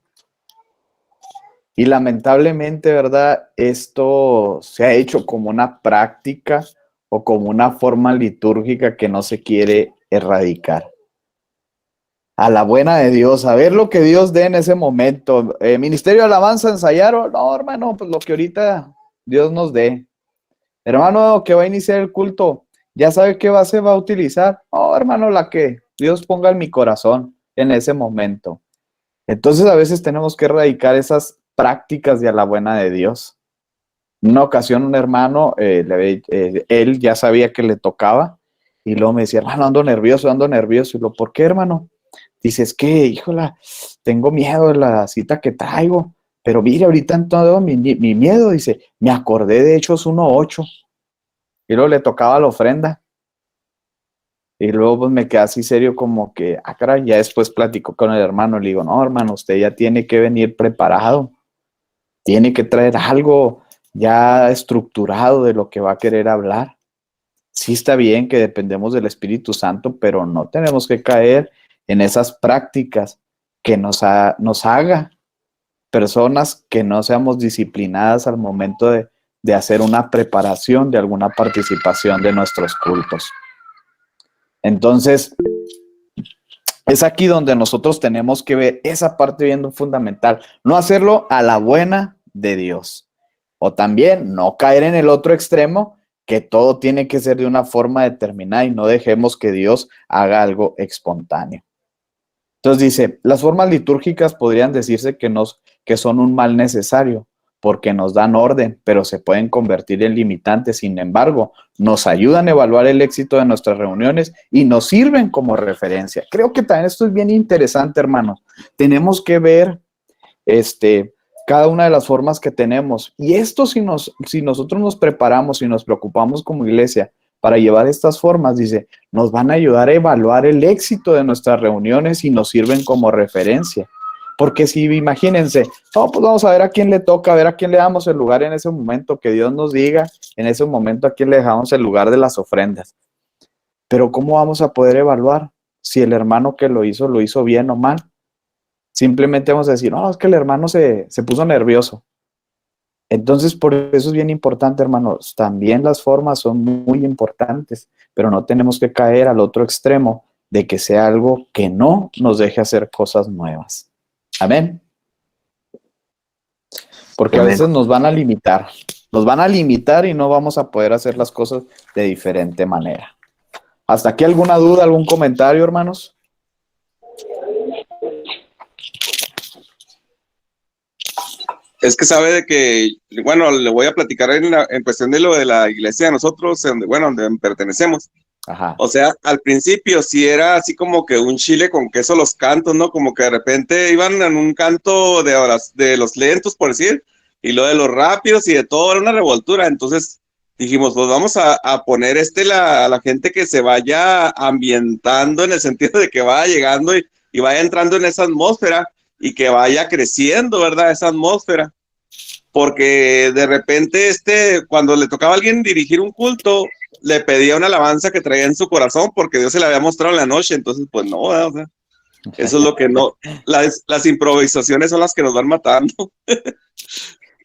Y lamentablemente, ¿verdad? Esto se ha hecho como una práctica o como una forma litúrgica que no se quiere erradicar. A la buena de Dios, a ver lo que Dios dé en ese momento. Ministerio de Alabanza, ¿ensayaron? No, hermano, pues lo que ahorita Dios nos dé. Hermano, que va a iniciar el culto, ¿ya sabe qué base va a utilizar? No, hermano, la que Dios ponga en mi corazón en ese momento. Entonces a veces tenemos que erradicar esas prácticas de a la buena de Dios. En una ocasión un hermano, él ya sabía que le tocaba y luego me decía, hermano, ando nervioso. Y lo, ¿por qué, hermano? Dice, es que, híjola, tengo miedo de la cita que traigo, pero mire, ahorita en todo mi miedo, dice, me acordé de Hechos 1:8 y luego le tocaba la ofrenda. Y luego pues me quedé así serio como que, caray, ya después platicó con el hermano, le digo, no, hermano, usted ya tiene que venir preparado, tiene que traer algo ya estructurado de lo que va a querer hablar. Sí está bien que dependemos del Espíritu Santo, pero no tenemos que caer en esas prácticas que nos haga personas que no seamos disciplinadas al momento de hacer una preparación de alguna participación de nuestros cultos. Entonces, es aquí donde nosotros tenemos que ver esa parte bien fundamental, no hacerlo a la buena de Dios. O también no caer en el otro extremo, que todo tiene que ser de una forma determinada y no dejemos que Dios haga algo espontáneo. Entonces dice, las formas litúrgicas podrían decirse que son un mal necesario, porque nos dan orden, pero se pueden convertir en limitantes. Sin embargo, nos ayudan a evaluar el éxito de nuestras reuniones y nos sirven como referencia. Creo que también esto es bien interesante, hermanos. Tenemos que ver cada una de las formas que tenemos. Y esto si nosotros nos preparamos y nos preocupamos como iglesia para llevar estas formas, dice, nos van a ayudar a evaluar el éxito de nuestras reuniones y nos sirven como referencia. Porque si imagínense, no, pues vamos a ver a quién le toca, a ver a quién le damos el lugar en ese momento, que Dios nos diga en ese momento a quién le dejamos el lugar de las ofrendas. Pero ¿cómo vamos a poder evaluar si el hermano que lo hizo bien o mal? Simplemente vamos a decir, no, es que el hermano se puso nervioso. Entonces, por eso es bien importante, hermanos, también las formas son muy importantes, pero no tenemos que caer al otro extremo de que sea algo que no nos deje hacer cosas nuevas. Amén. Porque a veces nos van a limitar y no vamos a poder hacer las cosas de diferente manera. ¿Hasta aquí alguna duda, algún comentario, hermanos? Es que sabe de que, bueno, le voy a platicar en cuestión de lo de la iglesia de nosotros, donde pertenecemos. Ajá. O sea, al principio sí era así como que un chile con queso los cantos, ¿no? Como que de repente iban en un canto de los lentos, por decir, y lo de los rápidos y de todo, era una revoltura. Entonces dijimos, pues vamos a poner a la gente que se vaya ambientando en el sentido de que vaya llegando y vaya entrando en esa atmósfera y que vaya creciendo, ¿verdad? Esa atmósfera. Porque de repente cuando le tocaba a alguien dirigir un culto, le pedía una alabanza que traía en su corazón porque Dios se la había mostrado en la noche, entonces pues no, ¿verdad? O sea, eso es lo que no, las improvisaciones son las que nos van matando.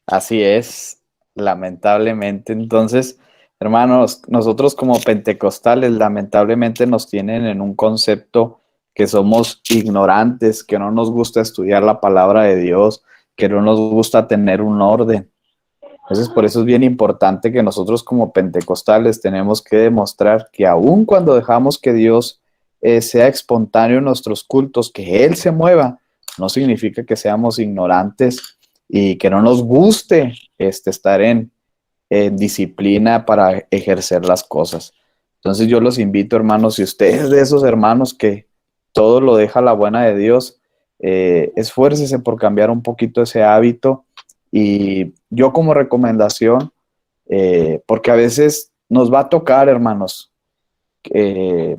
Así es, lamentablemente. Entonces, hermanos, nosotros como pentecostales, lamentablemente nos tienen en un concepto que somos ignorantes, que no nos gusta estudiar la palabra de Dios, que no nos gusta tener un orden. Entonces, por eso es bien importante que nosotros como pentecostales tenemos que demostrar que aun cuando dejamos que Dios sea espontáneo en nuestros cultos, que Él se mueva, no significa que seamos ignorantes y que no nos guste estar en disciplina para ejercer las cosas. Entonces yo los invito, hermanos, si usted es de esos hermanos que todo lo deja a la buena de Dios, esfuércese por cambiar un poquito ese hábito. Y yo como recomendación, porque a veces nos va a tocar, hermanos, que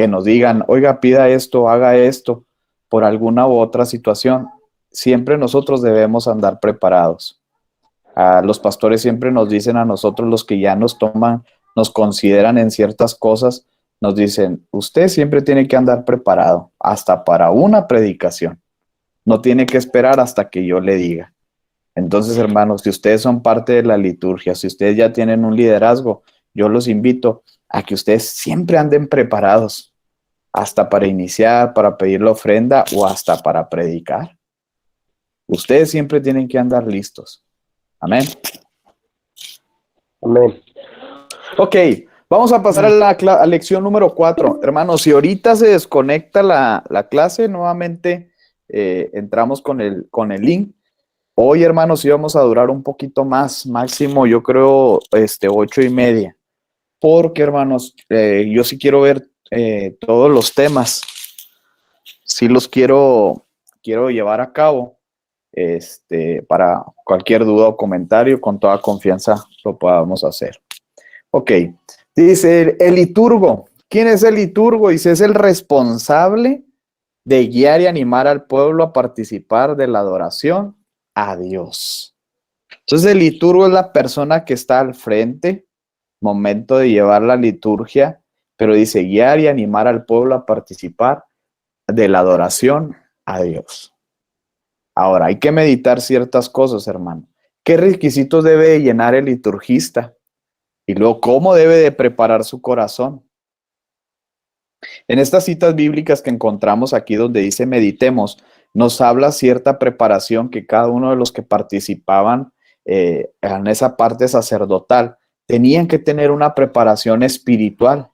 nos digan, oiga, pida esto, haga esto, por alguna u otra situación. Siempre nosotros debemos andar preparados. Los pastores siempre nos dicen a nosotros, los que ya nos toman, nos consideran en ciertas cosas, nos dicen, usted siempre tiene que andar preparado, hasta para una predicación. No tiene que esperar hasta que yo le diga. Entonces, hermanos, si ustedes son parte de la liturgia, si ustedes ya tienen un liderazgo, yo los invito a que ustedes siempre anden preparados, hasta para iniciar, para pedir la ofrenda o hasta para predicar. Ustedes siempre tienen que andar listos. Amén. Amén. Ok, vamos a pasar a la lección número 4. Hermanos, si ahorita se desconecta la clase, nuevamente entramos con el link. Hoy, hermanos, íbamos a durar un poquito más, máximo, yo creo, 8:30. Porque, hermanos, yo sí quiero ver todos los temas. Sí los quiero llevar a cabo. Para cualquier duda o comentario, con toda confianza lo podamos hacer. Ok, dice el liturgo. ¿Quién es el liturgo? Dice, es el responsable de guiar y animar al pueblo a participar de la adoración a Dios. Entonces el liturgo es la persona que está al frente, momento de llevar la liturgia, pero dice guiar y animar al pueblo a participar de la adoración a Dios. Ahora, hay que meditar ciertas cosas, hermano. ¿Qué requisitos debe llenar el liturgista? Y luego, ¿cómo debe de preparar su corazón? En estas citas bíblicas que encontramos aquí donde dice meditemos, nos habla cierta preparación que cada uno de los que participaban en esa parte sacerdotal tenían que tener una preparación espiritual,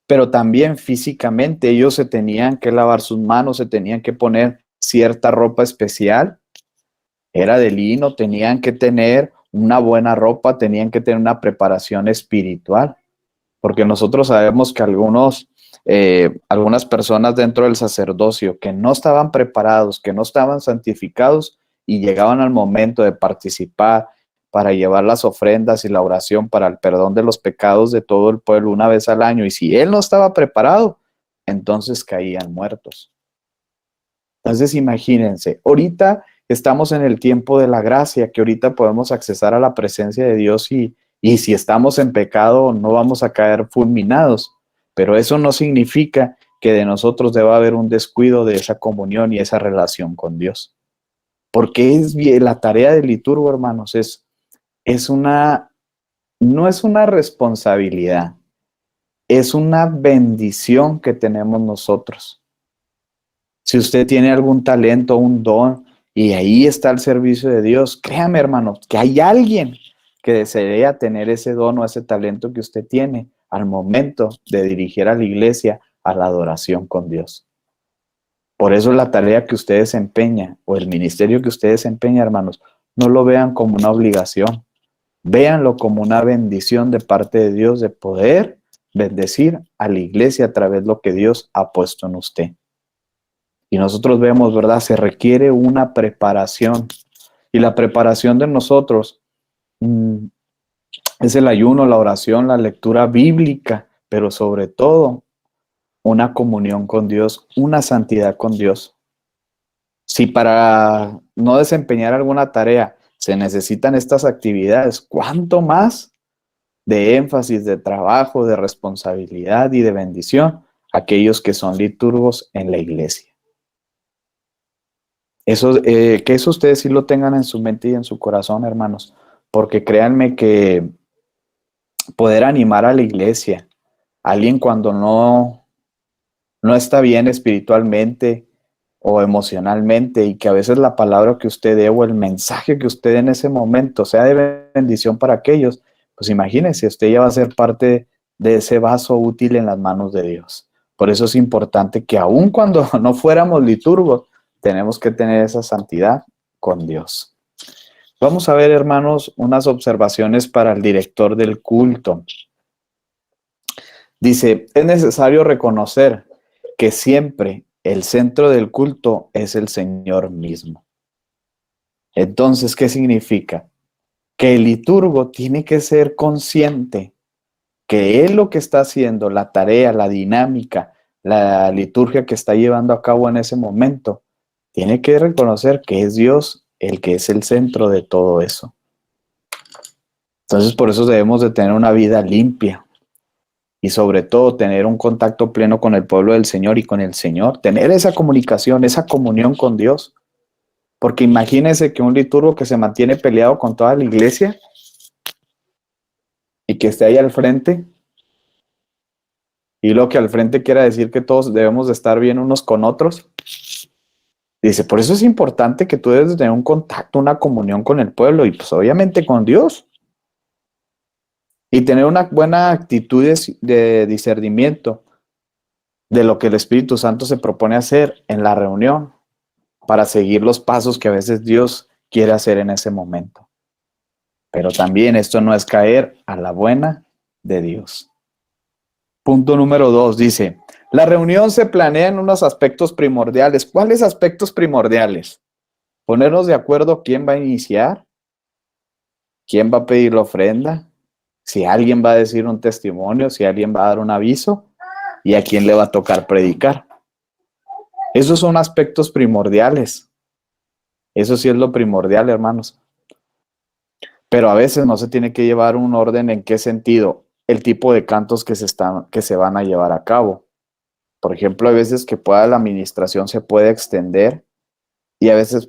pero también físicamente ellos se tenían que lavar sus manos, se tenían que poner cierta ropa especial, era de lino, tenían que tener una buena ropa, tenían que tener una preparación espiritual, porque nosotros sabemos que algunas personas dentro del sacerdocio que no estaban preparados, que no estaban santificados y llegaban al momento de participar para llevar las ofrendas y la oración para el perdón de los pecados de todo el pueblo una vez al año, y si él no estaba preparado, entonces caían muertos. Entonces imagínense, ahorita estamos en el tiempo de la gracia, que ahorita podemos accesar a la presencia de Dios y si estamos en pecado no vamos a caer fulminados, pero eso no significa que de nosotros deba haber un descuido de esa comunión y esa relación con Dios. Porque la tarea del liturgo, hermanos, no es una responsabilidad, es una bendición que tenemos nosotros. Si usted tiene algún talento, un don, y ahí está el servicio de Dios, créame, hermanos, que hay alguien que desea tener ese don o ese talento que usted tiene al momento de dirigir a la iglesia a la adoración con Dios. Por eso la tarea que usted desempeña o el ministerio que usted desempeña, hermanos, no lo vean como una obligación, véanlo como una bendición de parte de Dios de poder bendecir a la iglesia a través de lo que Dios ha puesto en usted. Y nosotros vemos, ¿verdad? Se requiere una preparación. Y la preparación de nosotros es el ayuno, la oración, la lectura bíblica, pero sobre todo una comunión con Dios, una santidad con Dios. Si para no desempeñar alguna tarea se necesitan estas actividades, ¿cuánto más de énfasis, de trabajo, de responsabilidad y de bendición aquellos que son liturgos en la iglesia? Eso, que eso ustedes sí lo tengan en su mente y en su corazón, hermanos, porque créanme que poder animar a la iglesia, alguien cuando no está bien espiritualmente o emocionalmente, y que a veces la palabra que usted dé o el mensaje que usted dé en ese momento sea de bendición para aquellos, pues imagínese, usted ya va a ser parte de ese vaso útil en las manos de Dios. Por eso es importante que aun cuando no fuéramos liturgos, tenemos que tener esa santidad con Dios. Vamos a ver, hermanos, unas observaciones para el director del culto. Dice, es necesario reconocer que siempre el centro del culto es el Señor mismo. Entonces, ¿qué significa? Que el liturgo tiene que ser consciente que él lo que está haciendo, la tarea, la dinámica, la liturgia que está llevando a cabo en ese momento, tiene que reconocer que es Dios el que es el centro de todo eso. Entonces, por eso debemos de tener una vida limpia y sobre todo tener un contacto pleno con el pueblo del Señor y con el Señor, tener esa comunicación, esa comunión con Dios. Porque imagínense que un liturgo que se mantiene peleado con toda la iglesia y que esté ahí al frente, y lo que al frente quiera decir que todos debemos de estar bien unos con otros. Dice, por eso es importante que tú debes de tener un contacto, una comunión con el pueblo y pues obviamente con Dios. Y tener una buena actitud de discernimiento de lo que el Espíritu Santo se propone hacer en la reunión para seguir los pasos que a veces Dios quiere hacer en ese momento. Pero también esto no es caer a la buena de Dios. Punto número 2 dice, la reunión se planea en unos aspectos primordiales. ¿Cuáles aspectos primordiales? Ponernos de acuerdo quién va a iniciar, quién va a pedir la ofrenda, si alguien va a decir un testimonio, si alguien va a dar un aviso y a quién le va a tocar predicar. Esos son aspectos primordiales. Eso sí es lo primordial, hermanos. Pero a veces no se tiene que llevar un orden. ¿En qué sentido? El tipo de cantos que se van a llevar a cabo. Por ejemplo, a veces que la administración se puede extender y a veces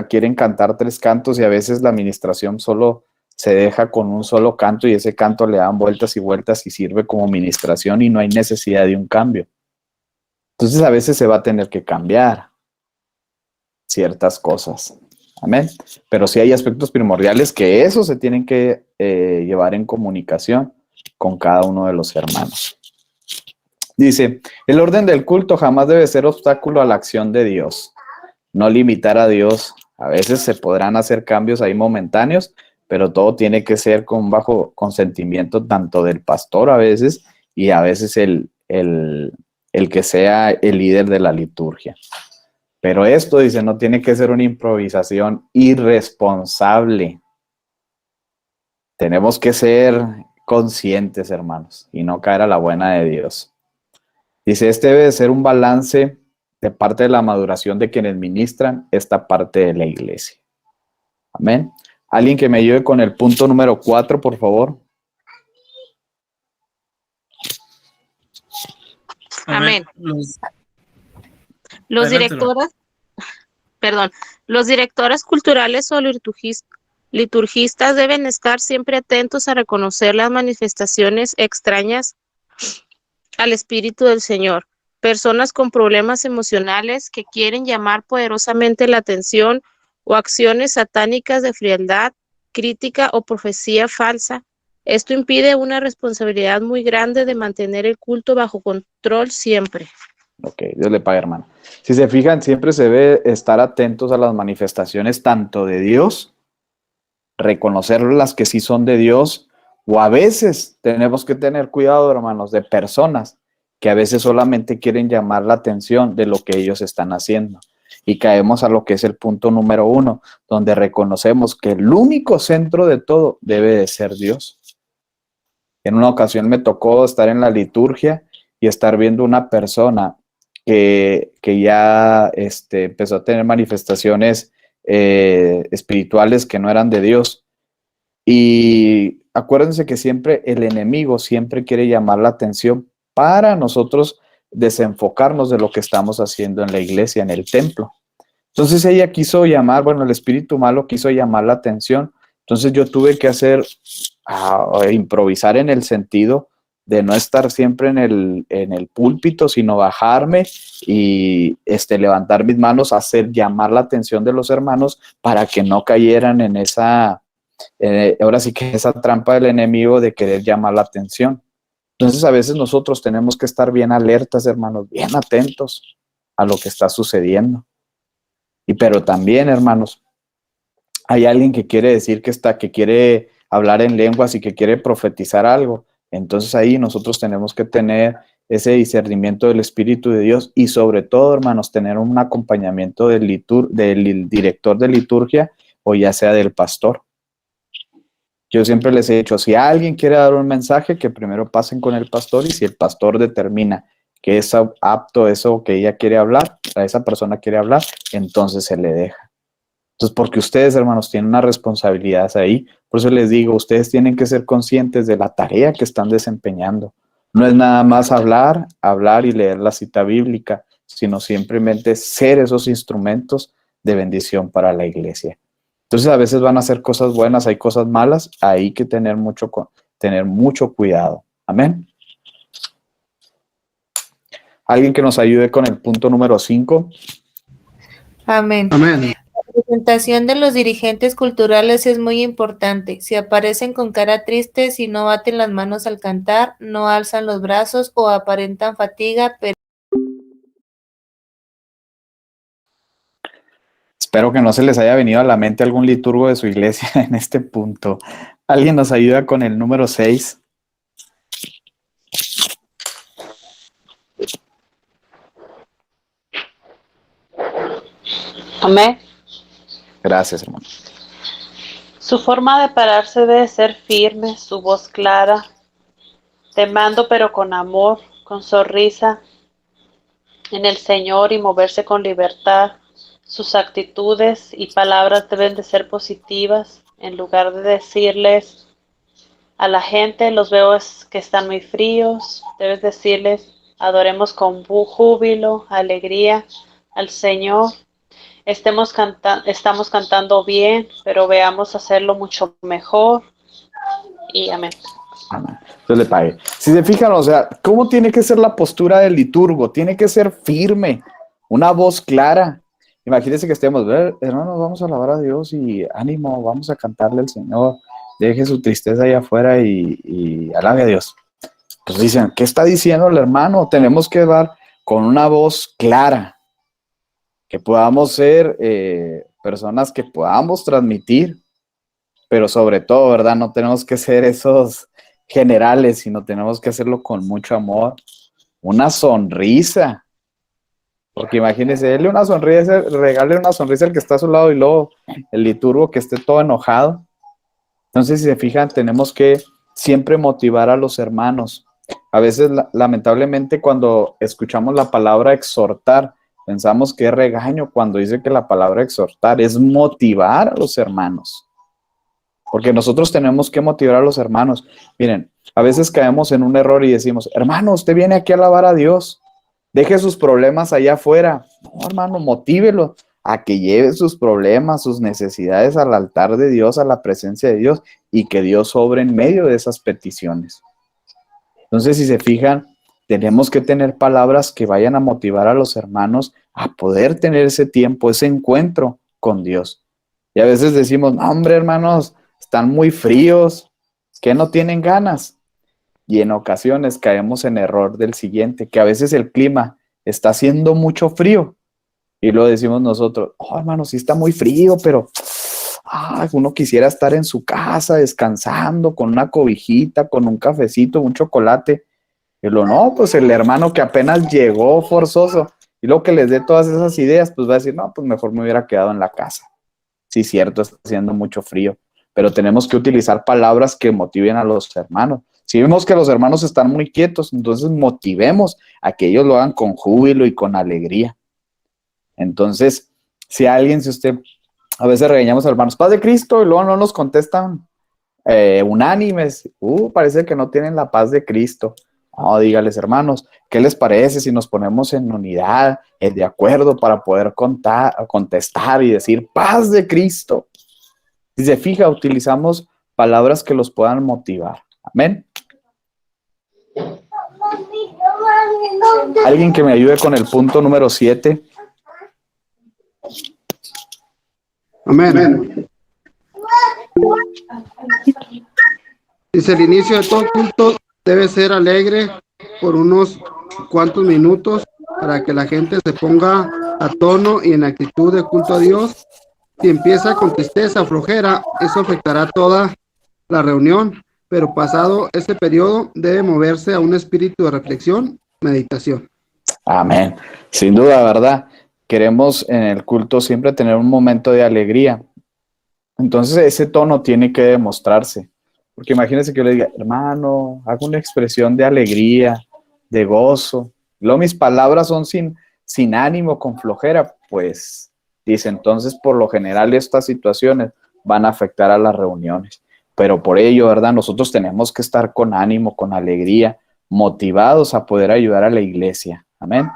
quieren cantar 3 cantos y a veces la administración solo se deja con un solo canto y ese canto le dan vueltas y vueltas y sirve como administración y no hay necesidad de un cambio. Entonces a veces se va a tener que cambiar ciertas cosas. Amén. Pero sí hay aspectos primordiales que eso se tienen que llevar en comunicación con cada uno de los hermanos. Dice, el orden del culto jamás debe ser obstáculo a la acción de Dios. No limitar a Dios. A veces se podrán hacer cambios ahí momentáneos, pero todo tiene que ser con bajo consentimiento tanto del pastor a veces y a veces el que sea el líder de la liturgia. Pero esto, dice, no tiene que ser una improvisación irresponsable. Tenemos que ser conscientes, hermanos, y no caer a la buena de Dios. Dice, este debe de ser un balance de parte de la maduración de quienes ministran esta parte de la iglesia. Amén. Alguien que me ayude con el punto número 4, por favor. Amén. Los directores culturales o liturgistas deben estar siempre atentos a reconocer las manifestaciones extrañas al Espíritu del Señor. Personas con problemas emocionales que quieren llamar poderosamente la atención o acciones satánicas de frialdad, crítica o profecía falsa. Esto impide una responsabilidad muy grande de mantener el culto bajo control siempre. Ok, Dios le pague, hermano. Si se fijan, siempre se debe estar atentos a las manifestaciones tanto de Dios, reconocer las que sí son de Dios, O a veces tenemos que tener cuidado, hermanos, de personas que a veces solamente quieren llamar la atención de lo que ellos están haciendo. Y caemos a lo que es el punto número 1, donde reconocemos que el único centro de todo debe de ser Dios. En una ocasión me tocó estar en la liturgia y estar viendo una persona que ya empezó a tener manifestaciones espirituales que no eran de Dios. Y acuérdense que siempre el enemigo siempre quiere llamar la atención para nosotros desenfocarnos de lo que estamos haciendo en la iglesia, en el templo. Entonces ella quiso llamar, el espíritu malo quiso llamar la atención. Entonces yo tuve que improvisar en el sentido de no estar siempre en el púlpito, sino bajarme y levantar mis manos, hacer llamar la atención de los hermanos para que no cayeran en esa, ahora sí que esa trampa del enemigo de querer llamar la atención. Entonces a veces nosotros tenemos que estar bien alertas, hermanos, bien atentos a lo que está sucediendo. Pero también, hermanos, hay alguien que quiere decir que quiere hablar en lenguas y que quiere profetizar algo. Entonces ahí nosotros tenemos que tener ese discernimiento del Espíritu de Dios y sobre todo, hermanos, tener un acompañamiento del director de liturgia o ya sea del pastor. Yo siempre les he dicho, si alguien quiere dar un mensaje, que primero pasen con el pastor y si el pastor determina que es apto eso que ella quiere hablar, a esa persona quiere hablar, entonces se le deja. Entonces, porque ustedes, hermanos, tienen una responsabilidad ahí, por eso les digo, ustedes tienen que ser conscientes de la tarea que están desempeñando. No es nada más hablar y leer la cita bíblica, sino simplemente ser esos instrumentos de bendición para la iglesia. Entonces, a veces van a ser cosas buenas, hay cosas malas, hay que tener mucho cuidado. Amén. ¿Alguien que nos ayude con el punto número 5? Amén. Amén. La presentación de los dirigentes culturales es muy importante. Si aparecen con cara triste, si no baten las manos al cantar, no alzan los brazos o aparentan fatiga, pero... Espero que no se les haya venido a la mente algún liturgo de su iglesia en este punto. ¿Alguien nos ayuda con el número 6? Amén. Gracias, hermano. Su forma de pararse debe ser firme, su voz clara, temando pero con amor, con sonrisa en el Señor y moverse con libertad. Sus actitudes y palabras deben de ser positivas. En lugar de decirles a la gente, los veo que están muy fríos, debes decirles, adoremos con júbilo, alegría al Señor. Estamos cantando bien, pero veamos hacerlo mucho mejor. Y amén. Amén. Entonces le pague. Si se fijan, o sea, ¿cómo tiene que ser la postura del liturgo? Tiene que ser firme, una voz clara. Imagínense que estemos, hermanos, vamos a alabar a Dios y ánimo, vamos a cantarle al Señor. Deje su tristeza allá afuera y alabe a Dios. Pues dicen, ¿qué está diciendo el hermano? Tenemos que dar con una voz clara, que podamos ser personas que podamos transmitir, pero sobre todo, ¿verdad? No tenemos que ser esos generales, sino tenemos que hacerlo con mucho amor. Una sonrisa. Porque imagínense, regale una sonrisa al que está a su lado y luego el liturgo que esté todo enojado. Entonces, si se fijan, tenemos que siempre motivar a los hermanos. A veces, lamentablemente, cuando escuchamos la palabra exhortar, pensamos que es regaño cuando dice que la palabra exhortar es motivar a los hermanos. Porque nosotros tenemos que motivar a los hermanos. Miren, a veces caemos en un error y decimos, hermano, usted viene aquí a alabar a Dios. Deje sus problemas allá afuera. No, hermano, motívelo a que lleve sus problemas, sus necesidades al altar de Dios, a la presencia de Dios, y que Dios obre en medio de esas peticiones. Entonces, si se fijan, tenemos que tener palabras que vayan a motivar a los hermanos a poder tener ese tiempo, ese encuentro con Dios. Y a veces decimos, no, hombre, hermanos, están muy fríos, que no tienen ganas. Y en ocasiones caemos en error del siguiente, que a veces el clima está haciendo mucho frío y lo decimos nosotros, oh, hermano, sí está muy frío, pero uno quisiera estar en su casa descansando con una cobijita, con un cafecito, un chocolate. Y lo no, pues el hermano que apenas llegó forzoso y luego que les dé todas esas ideas, pues va a decir, no, pues mejor me hubiera quedado en la casa. Sí, cierto, está haciendo mucho frío, pero tenemos que utilizar palabras que motiven a los hermanos. Si vemos que los hermanos están muy quietos, entonces motivemos a que ellos lo hagan con júbilo y con alegría. Entonces, si usted, a veces regañamos a los hermanos, paz de Cristo, y luego no nos contestan unánimes, parece que no tienen la paz de Cristo. No, dígales, hermanos, ¿qué les parece si nos ponemos en unidad, de acuerdo, para poder contestar y decir paz de Cristo? Si se fija, utilizamos palabras que los puedan motivar. Amén. Alguien que me ayude con el punto número 7. Amén. Dice, el inicio de todo culto debe ser alegre por unos cuantos minutos para que la gente se ponga a tono y en actitud de culto a Dios. Si empieza con tristeza o flojera, eso afectará toda la reunión, pero pasado ese periodo debe moverse a un espíritu de reflexión, meditación. Amén. Sin duda, ¿verdad? Queremos en el culto siempre tener un momento de alegría. Entonces ese tono tiene que demostrarse. Porque imagínense que yo le diga, hermano, hago una expresión de alegría, de gozo. Luego mis palabras son sin ánimo, con flojera. Pues dice, entonces por lo general estas situaciones van a afectar a las reuniones. Pero por ello, ¿verdad? Nosotros tenemos que estar con ánimo, con alegría, motivados a poder ayudar a la iglesia. Amén.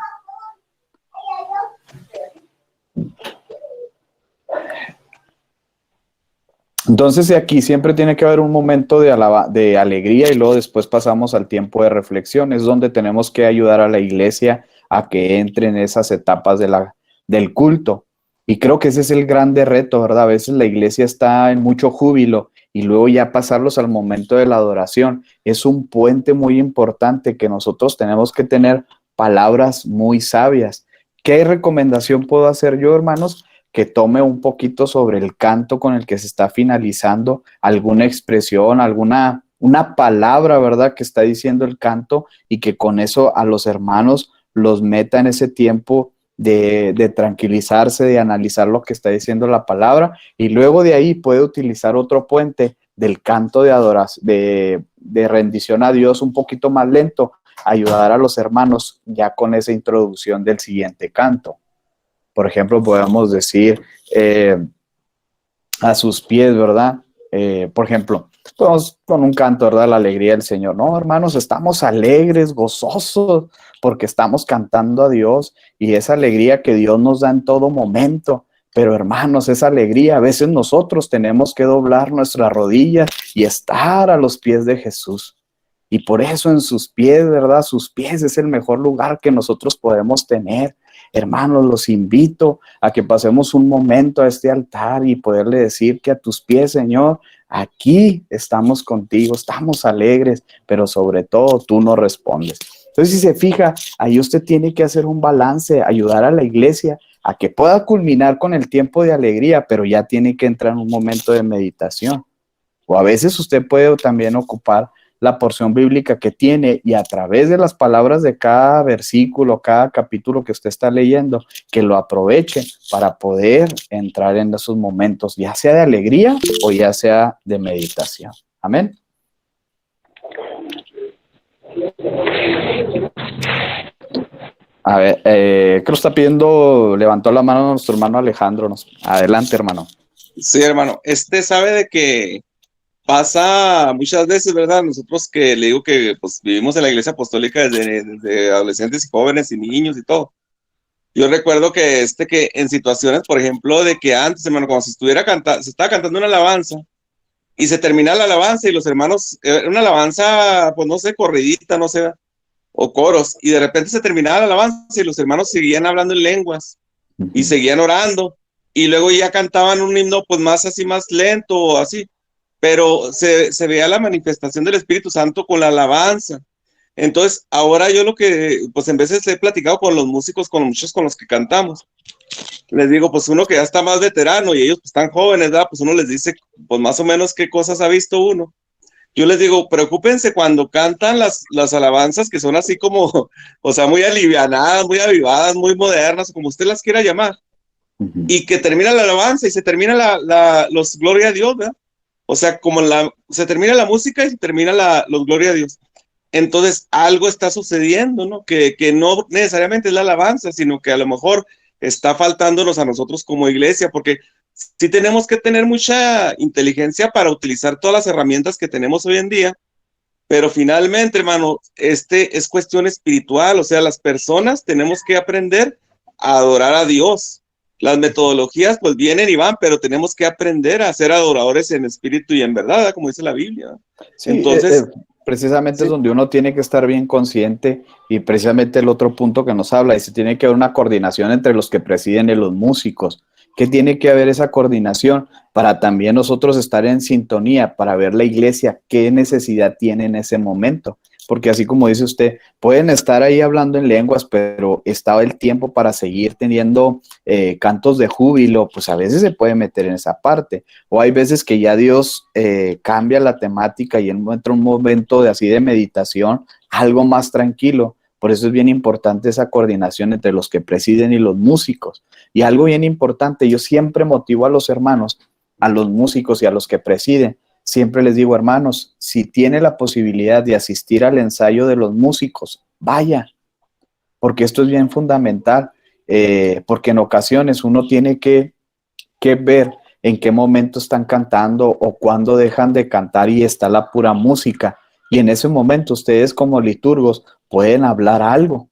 Entonces aquí siempre tiene que haber un momento de alegría y luego después pasamos al tiempo de reflexión. Es donde tenemos que ayudar a la iglesia a que entre en esas etapas del culto. Y creo que ese es el grande reto, ¿verdad? A veces la iglesia está en mucho júbilo y luego ya pasarlos al momento de la adoración. Es un puente muy importante que nosotros tenemos que tener palabras muy sabias. ¿Qué recomendación puedo hacer yo, hermanos? Que tome un poquito sobre el canto con el que se está finalizando, alguna expresión, una palabra, ¿verdad?, que está diciendo el canto y que con eso a los hermanos los meta en ese tiempo de tranquilizarse, de analizar lo que está diciendo la palabra y luego de ahí puede utilizar otro puente del canto de adoración, de rendición a Dios un poquito más lento, ayudar a los hermanos ya con esa introducción del siguiente canto. Por ejemplo, podemos decir a sus pies, ¿verdad? Por ejemplo, podemos con un canto, ¿verdad? La alegría del Señor. No, hermanos, estamos alegres, gozosos, porque estamos cantando a Dios y esa alegría que Dios nos da en todo momento. Pero, hermanos, esa alegría, a veces nosotros tenemos que doblar nuestras rodillas y estar a los pies de Jesús. Y por eso en sus pies, ¿verdad? Sus pies es el mejor lugar que nosotros podemos tener. Hermanos, los invito a que pasemos un momento a este altar y poderle decir que a tus pies, Señor, aquí estamos contigo, estamos alegres, pero sobre todo tú nos respondes. Entonces, si se fija, ahí usted tiene que hacer un balance, ayudar a la iglesia a que pueda culminar con el tiempo de alegría, pero ya tiene que entrar en un momento de meditación. O a veces usted puede también ocupar la porción bíblica que tiene y a través de las palabras de cada versículo, cada capítulo que usted está leyendo, que lo aproveche para poder entrar en esos momentos, ya sea de alegría o ya sea de meditación. Amén. A ver, ¿qué lo está pidiendo? Levantó la mano nuestro hermano Alejandro. Adelante, hermano. Sí, hermano. Sabe de que pasa muchas veces, ¿verdad? Nosotros que le digo que pues vivimos en la iglesia apostólica desde adolescentes y jóvenes y niños y todo. Yo recuerdo que que en situaciones, por ejemplo, de que antes, hermano, cuando se estaba cantando una alabanza y se terminaba la alabanza y los hermanos, una alabanza, pues no sé, corridita, no sé, o coros, y de repente se terminaba la alabanza y los hermanos seguían hablando en lenguas y seguían orando y luego ya cantaban un himno pues más así, más lento o así. Pero se veía la manifestación del Espíritu Santo con la alabanza. Entonces, ahora yo lo que, pues en veces he platicado con los músicos, con los muchachos con los que cantamos, les digo, pues uno que ya está más veterano y ellos pues, están jóvenes, ¿verdad? Pues uno les dice, pues más o menos qué cosas ha visto uno. Yo les digo, preocúpense cuando cantan las alabanzas que son así como, o sea, muy alivianadas, muy avivadas, muy modernas, como usted las quiera llamar. Y que termina la alabanza y se termina los gloria a Dios, ¿verdad? O sea, como se termina la música y se termina los gloria a Dios. Entonces, algo está sucediendo, ¿no? Que no necesariamente es la alabanza, sino que a lo mejor está faltándonos a nosotros como iglesia, porque sí tenemos que tener mucha inteligencia para utilizar todas las herramientas que tenemos hoy en día, pero finalmente, hermano, es cuestión espiritual, o sea, las personas tenemos que aprender a adorar a Dios. Las metodologías pues vienen y van, pero tenemos que aprender a ser adoradores en espíritu y en verdad, como dice la Biblia. Sí, entonces, precisamente sí. Es donde uno tiene que estar bien consciente, y precisamente el otro punto que nos habla, es que tiene que haber una coordinación entre los que presiden y los músicos, que tiene que haber esa coordinación para también nosotros estar en sintonía, para ver la iglesia qué necesidad tiene en ese momento. Porque así como dice usted, pueden estar ahí hablando en lenguas, pero estaba el tiempo para seguir teniendo cantos de júbilo, pues a veces se puede meter en esa parte. O hay veces que ya Dios cambia la temática y entra un momento de así de meditación, algo más tranquilo. Por eso es bien importante esa coordinación entre los que presiden y los músicos. Y algo bien importante, yo siempre motivo a los hermanos, a los músicos y a los que presiden. Siempre les digo, hermanos, si tiene la posibilidad de asistir al ensayo de los músicos, vaya, porque esto es bien fundamental, porque en ocasiones uno tiene que ver en qué momento están cantando o cuándo dejan de cantar y está la pura música. Y en ese momento ustedes como liturgos pueden hablar algo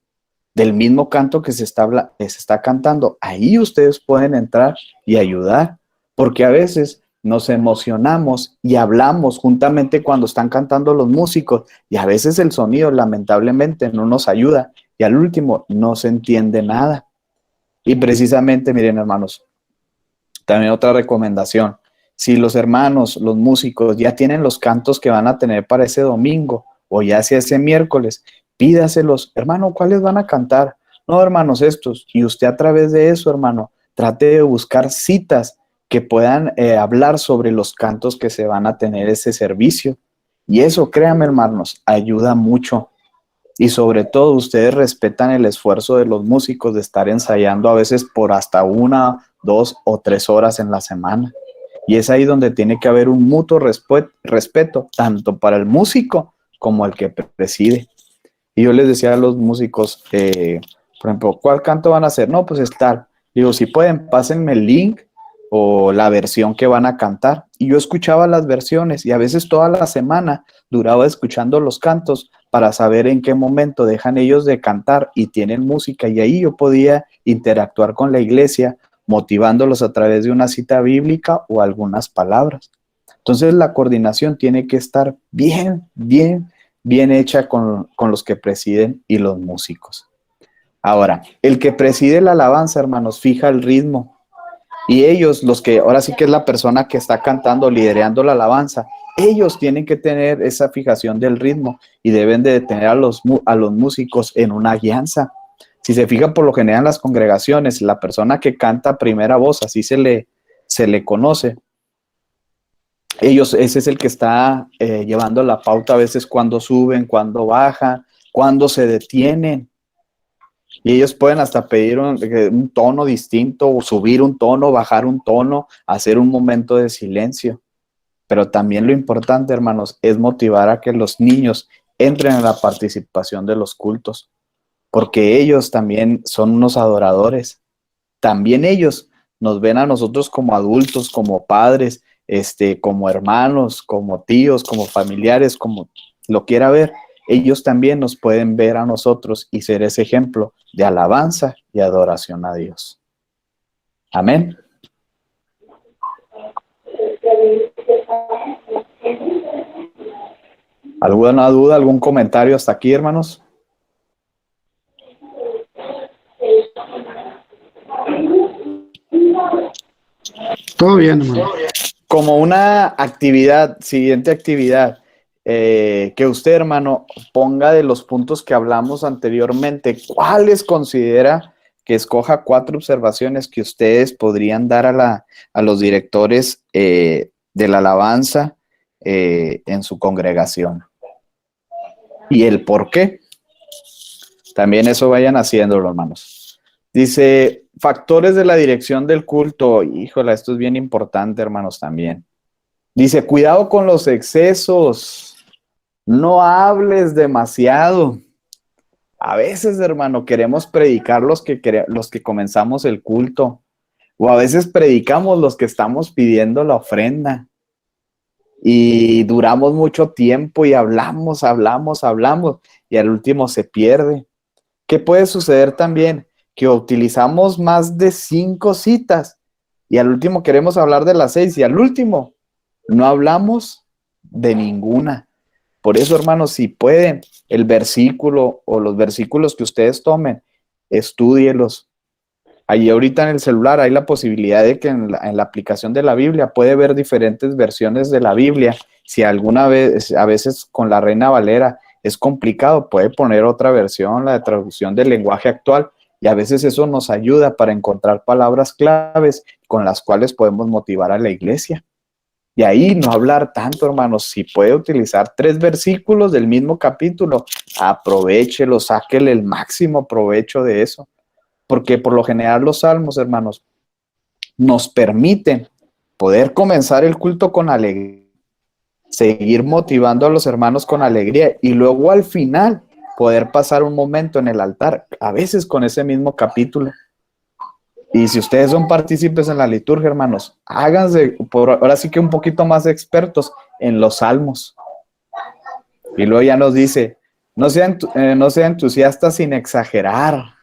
del mismo canto que se está cantando. Ahí ustedes pueden entrar y ayudar, porque a veces nos emocionamos y hablamos juntamente cuando están cantando los músicos, y a veces el sonido lamentablemente no nos ayuda y al último no se entiende nada. Y precisamente, miren hermanos, también otra recomendación, si los hermanos, los músicos ya tienen los cantos que van a tener para ese domingo o ya sea ese miércoles, pídaselos, hermano, ¿cuáles van a cantar? No, hermanos, estos. Y usted a través de eso, hermano, trate de buscar citas que puedan hablar sobre los cantos que se van a tener ese servicio. Y eso, créanme, hermanos, ayuda mucho. Y sobre todo, ustedes respetan el esfuerzo de los músicos de estar ensayando a veces por hasta 1, 2 o 3 horas en la semana. Y es ahí donde tiene que haber un mutuo respeto, tanto para el músico como el que preside. Y yo les decía a los músicos, por ejemplo, ¿cuál canto van a hacer? No, pues es tal. Digo, si pueden, pásenme el link o la versión que van a cantar. Y yo escuchaba las versiones y a veces toda la semana duraba escuchando los cantos para saber en qué momento dejan ellos de cantar y tienen música. Y ahí yo podía interactuar con la iglesia, motivándolos a través de una cita bíblica o algunas palabras. Entonces la coordinación tiene que estar bien hecha con los que presiden y los músicos. Ahora, el que preside la alabanza, hermanos, fija el ritmo. Y ellos, los que ahora sí que es la persona que está cantando, liderando la alabanza, ellos tienen que tener esa fijación del ritmo y deben de tener a los músicos en una guianza. Si se fijan, por lo general en las congregaciones, la persona que canta primera voz, así se le conoce, ese es el que está llevando la pauta a veces cuando suben, cuando bajan, cuando se detienen. Y ellos pueden hasta pedir un tono distinto, o subir un tono, bajar un tono, hacer un momento de silencio. Pero también lo importante, hermanos, es motivar a que los niños entren en la participación de los cultos, porque ellos también son unos adoradores. También ellos nos ven a nosotros como adultos, como padres, como hermanos, como tíos, como familiares, como lo quiera ver. Ellos también nos pueden ver a nosotros y ser ese ejemplo de alabanza y adoración a Dios. Amén. ¿Alguna duda, algún comentario hasta aquí, hermanos? Todo bien, hermano. Como una actividad, siguiente actividad, que usted, hermano, ponga de los puntos que hablamos anteriormente, ¿cuáles considera que escoja 4 observaciones que ustedes podrían dar a los directores de la alabanza en su congregación. Y el por qué. También eso vayan haciéndolo, hermanos. Dice, factores de la dirección del culto. Híjole, esto es bien importante, hermanos, también. Dice, cuidado con los excesos. No hables demasiado. A veces, hermano, queremos predicar los que comenzamos el culto. O a veces predicamos los que estamos pidiendo la ofrenda. Y duramos mucho tiempo y hablamos. Y al último se pierde. ¿Qué puede suceder también? Que utilizamos más de 5 citas. Y al último queremos hablar de las 6. Y al último no hablamos de ninguna. Por eso, hermanos, si pueden, el versículo o los versículos que ustedes tomen, estúdielos. Allí ahorita en el celular hay la posibilidad de que en la aplicación de la Biblia puede ver diferentes versiones de la Biblia. Si alguna vez, a veces con la Reina Valera es complicado, puede poner otra versión, la de traducción del lenguaje actual, y a veces eso nos ayuda para encontrar palabras claves con las cuales podemos motivar a la iglesia. Y ahí no hablar tanto, hermanos. Si puede utilizar 3 versículos del mismo capítulo, aprovéchelo, sáquele el máximo provecho de eso. Porque por lo general los salmos, hermanos, nos permiten poder comenzar el culto con alegría, seguir motivando a los hermanos con alegría y luego al final poder pasar un momento en el altar, a veces con ese mismo capítulo. Y si ustedes son partícipes en la liturgia, hermanos, háganse ahora sí que un poquito más expertos en los salmos. Y luego ya nos dice, no sean entusiastas sin exagerar.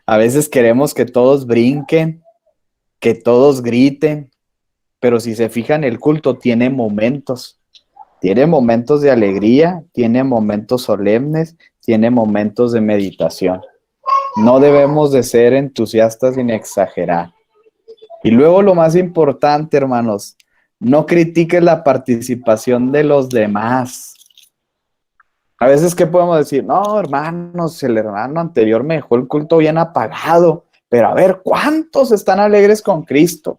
A veces queremos que todos brinquen, que todos griten, pero si se fijan, el culto tiene momentos de alegría, tiene momentos solemnes, tiene momentos de meditación. No debemos de ser entusiastas sin exagerar. Y luego lo más importante, hermanos, no critiques la participación de los demás. A veces, ¿qué podemos decir? No, hermanos, el hermano anterior me dejó el culto bien apagado, pero a ver, ¿cuántos están alegres con Cristo?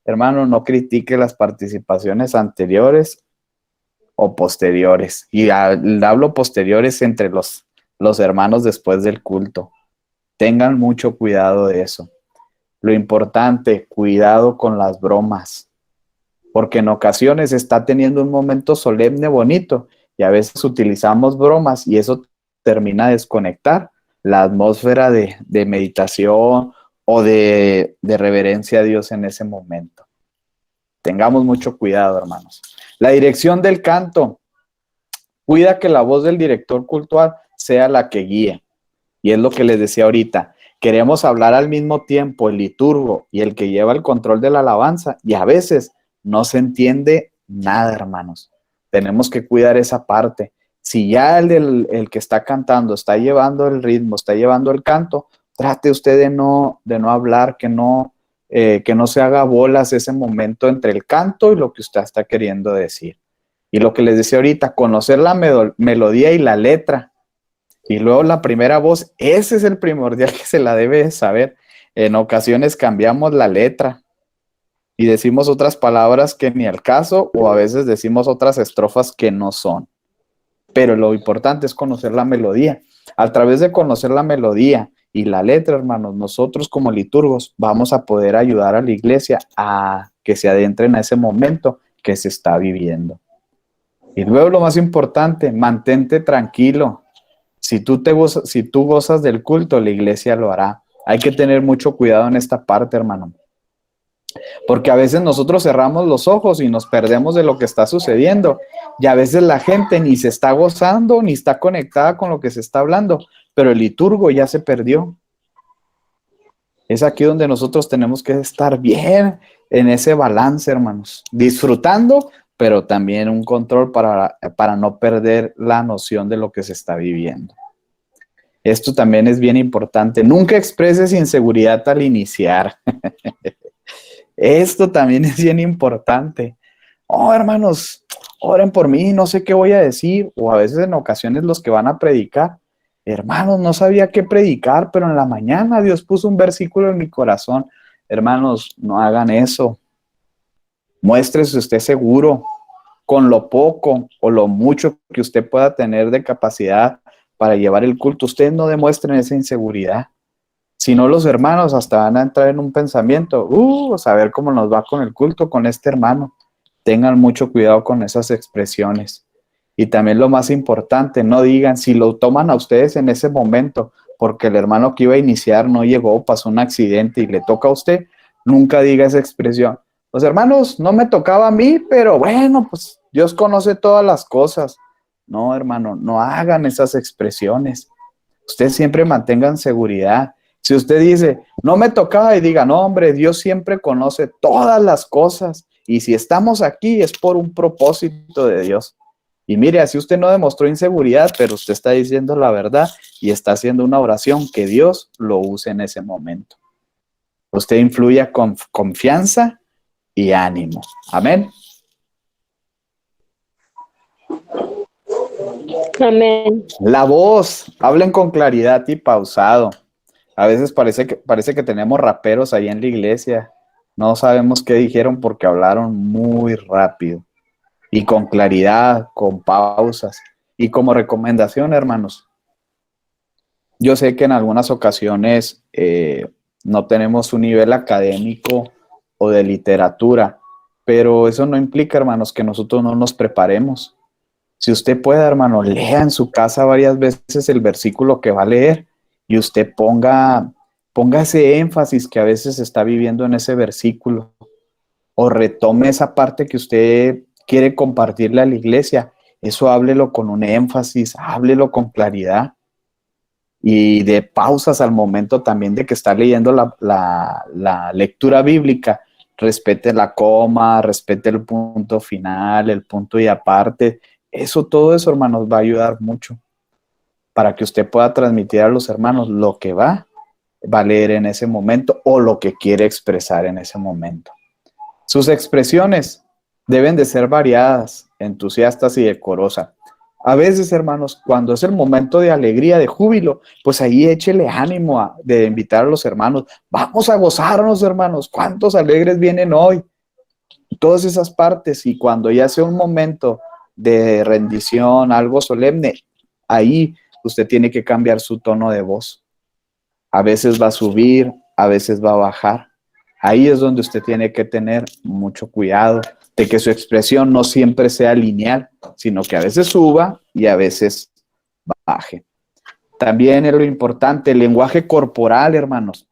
Hermano, no critique las participaciones anteriores o posteriores. Y hablo posteriores entre los hermanos después del culto. Tengan mucho cuidado de eso. Lo importante, cuidado con las bromas, porque en ocasiones está teniendo un momento solemne bonito y a veces utilizamos bromas y eso termina de desconectar la atmósfera de meditación o de reverencia a Dios en ese momento. Tengamos mucho cuidado, hermanos. La dirección del canto. Cuida que la voz del director cultural sea la que guíe. Y es lo que les decía ahorita. Queremos hablar al mismo tiempo el liturgo y el que lleva el control de la alabanza. Y a veces no se entiende nada, hermanos. Tenemos que cuidar esa parte. Si ya el que está cantando está llevando el ritmo, está llevando el canto, trate usted de no hablar, que no se haga bolas ese momento entre el canto y lo que usted está queriendo decir. Y lo que les decía ahorita, conocer la melodía y la letra. Y luego la primera voz, ese es el primordial que se la debe saber. En ocasiones cambiamos la letra y decimos otras palabras que ni al caso, o a veces decimos otras estrofas que no son. Pero lo importante es conocer la melodía. A través de conocer la melodía y la letra, hermanos, nosotros como liturgos vamos a poder ayudar a la iglesia a que se adentren a ese momento que se está viviendo. Y luego lo más importante, mantente tranquilo. Si tú gozas del culto, la iglesia lo hará. Hay que tener mucho cuidado en esta parte, hermano. Porque a veces nosotros cerramos los ojos y nos perdemos de lo que está sucediendo. Y a veces la gente ni se está gozando, ni está conectada con lo que se está hablando. Pero el liturgo ya se perdió. Es aquí donde nosotros tenemos que estar bien en ese balance, hermanos. Disfrutando, pero también un control para no perder la noción de lo que se está viviendo. Esto también es bien importante. Nunca expreses inseguridad al iniciar. Esto también es bien importante. Oh, hermanos, oren por mí, no sé qué voy a decir. O a veces en ocasiones los que van a predicar hermanos, no sabía qué predicar, pero en la mañana Dios puso un versículo en mi corazón. Hermanos, no hagan eso. Muéstrese usted seguro con lo poco o lo mucho que usted pueda tener de capacidad para llevar el culto. Ustedes no demuestren esa inseguridad. Si no, los hermanos hasta van a entrar en un pensamiento, saber cómo nos va con el culto con este hermano. Tengan mucho cuidado con esas expresiones. Y también lo más importante, no digan, si lo toman a ustedes en ese momento, porque el hermano que iba a iniciar no llegó, pasó un accidente y le toca a usted, nunca diga esa expresión. Los hermanos, no me tocaba a mí, pero bueno, pues Dios conoce todas las cosas. No, hermano, no hagan esas expresiones. Ustedes siempre mantengan seguridad. Si usted dice, no me tocaba, y diga, no, hombre, Dios siempre conoce todas las cosas. Y si estamos aquí es por un propósito de Dios. Y mire, así usted no demostró inseguridad, pero usted está diciendo la verdad y está haciendo una oración que Dios lo use en ese momento. Usted influya con confianza y ánimo. Amén. Amén. La voz, hablen con claridad y pausado. A veces parece que tenemos raperos ahí en la iglesia. No sabemos qué dijeron porque hablaron muy rápido. Y con claridad, con pausas. Y como recomendación, hermanos, yo sé que en algunas ocasiones no tenemos un nivel académico o de literatura, pero eso no implica, hermanos, que nosotros no nos preparemos. Si usted puede, hermano, lea en su casa varias veces el versículo que va a leer y usted ponga ese énfasis que a veces está viviendo en ese versículo, o retome esa parte que usted quiere compartirle a la iglesia. Eso háblelo con un énfasis, háblelo con claridad y de pausas al momento también de que está leyendo la lectura bíblica. Respete la coma, respete el punto final, el punto y aparte. Todo eso, hermanos, va a ayudar mucho para que usted pueda transmitir a los hermanos lo que va a leer en ese momento o lo que quiere expresar en ese momento. Sus expresiones deben de ser variadas, entusiastas y decorosas. A veces, hermanos, cuando es el momento de alegría, de júbilo, pues ahí échele ánimo de invitar a los hermanos. Vamos a gozarnos, hermanos. ¿Cuántos alegres vienen hoy? Todas esas partes. Y cuando ya sea un momento de rendición, algo solemne, ahí usted tiene que cambiar su tono de voz. A veces va a subir, a veces va a bajar. Ahí es donde usted tiene que tener mucho cuidado de que su expresión no siempre sea lineal, sino que a veces suba y a veces baje. También es lo importante, el lenguaje corporal, hermanos.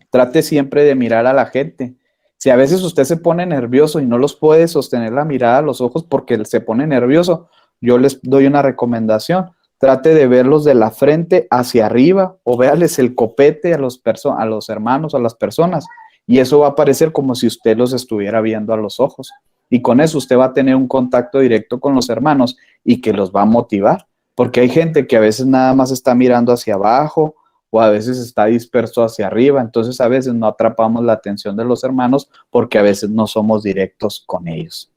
Trate siempre de mirar a la gente. Si a veces usted se pone nervioso y no los puede sostener la mirada a los ojos porque se pone nervioso, yo les doy una recomendación. Trate de verlos de la frente hacia arriba o véales el copete a los hermanos, a las personas. Y eso va a parecer como si usted los estuviera viendo a los ojos. Y con eso usted va a tener un contacto directo con los hermanos y que los va a motivar. Porque hay gente que a veces nada más está mirando hacia abajo o a veces está disperso hacia arriba. Entonces a veces no atrapamos la atención de los hermanos porque a veces no somos directos con ellos.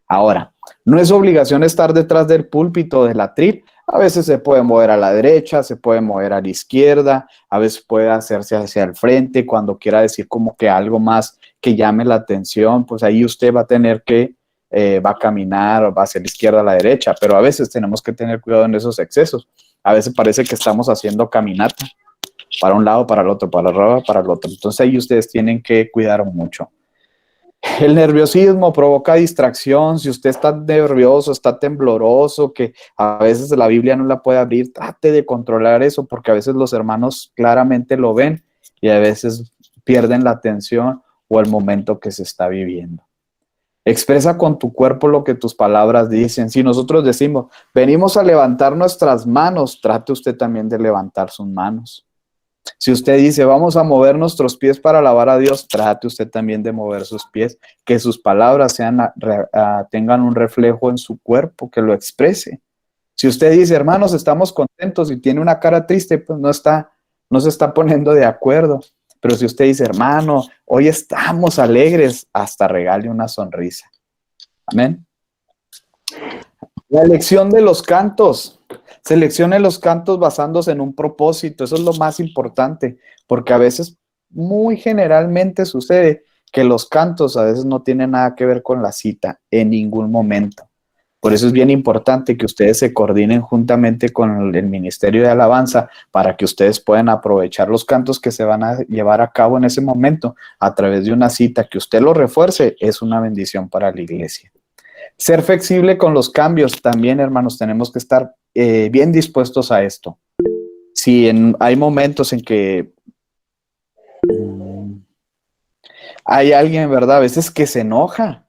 Ahora, no es obligación estar detrás del púlpito del atril. A veces se puede mover a la derecha, se puede mover a la izquierda, a veces puede hacerse hacia el frente cuando quiera decir como que algo más que llame la atención, pues ahí usted va a tener que, va a caminar o va hacia la izquierda o a la derecha, pero a veces tenemos que tener cuidado en esos excesos. A veces parece que estamos haciendo caminata para un lado, para el otro, para arriba, para el otro. Entonces ahí ustedes tienen que cuidar mucho. El nerviosismo provoca distracción. Si usted está nervioso, está tembloroso, que a veces la Biblia no la puede abrir, trate de controlar eso porque a veces los hermanos claramente lo ven y a veces pierden la atención o el momento que se está viviendo. Expresa con tu cuerpo lo que tus palabras dicen. Si nosotros decimos, venimos a levantar nuestras manos, trate usted también de levantar sus manos. Si usted dice, vamos a mover nuestros pies para alabar a Dios, trate usted también de mover sus pies, que sus palabras tengan un reflejo en su cuerpo, que lo exprese. Si usted dice, hermanos, estamos contentos y tiene una cara triste, pues no se está poniendo de acuerdo. Pero si usted dice, hermano, hoy estamos alegres, hasta regale una sonrisa. Amén. La elección de los cantos. Seleccione los cantos basándose en un propósito, eso es lo más importante, porque a veces, muy generalmente sucede que los cantos a veces no tienen nada que ver con la cita en ningún momento. Por eso es bien importante que ustedes se coordinen juntamente con el Ministerio de Alabanza para que ustedes puedan aprovechar los cantos que se van a llevar a cabo en ese momento a través de una cita. Que usted lo refuerce es una bendición para la iglesia. Ser flexible con los cambios también, hermanos, tenemos que estar bien dispuestos a esto. Si hay momentos en que hay alguien, ¿verdad? A veces que se enoja.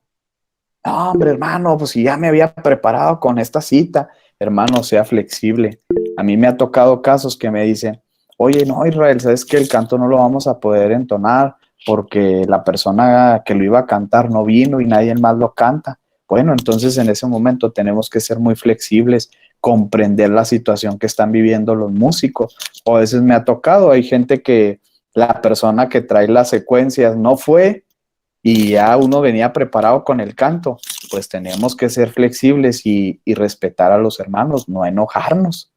No, hombre, hermano, pues si ya me había preparado con esta cita, hermano, sea flexible. A mí me ha tocado casos que me dicen, oye, no, Israel, ¿sabes que el canto no lo vamos a poder entonar porque la persona que lo iba a cantar no vino y nadie más lo canta? Bueno, entonces en ese momento tenemos que ser muy flexibles, comprender la situación que están viviendo los músicos. O a veces me ha tocado, hay gente que la persona que trae las secuencias no fue, y ya uno venía preparado con el canto. Pues tenemos que ser flexibles y respetar a los hermanos, no enojarnos,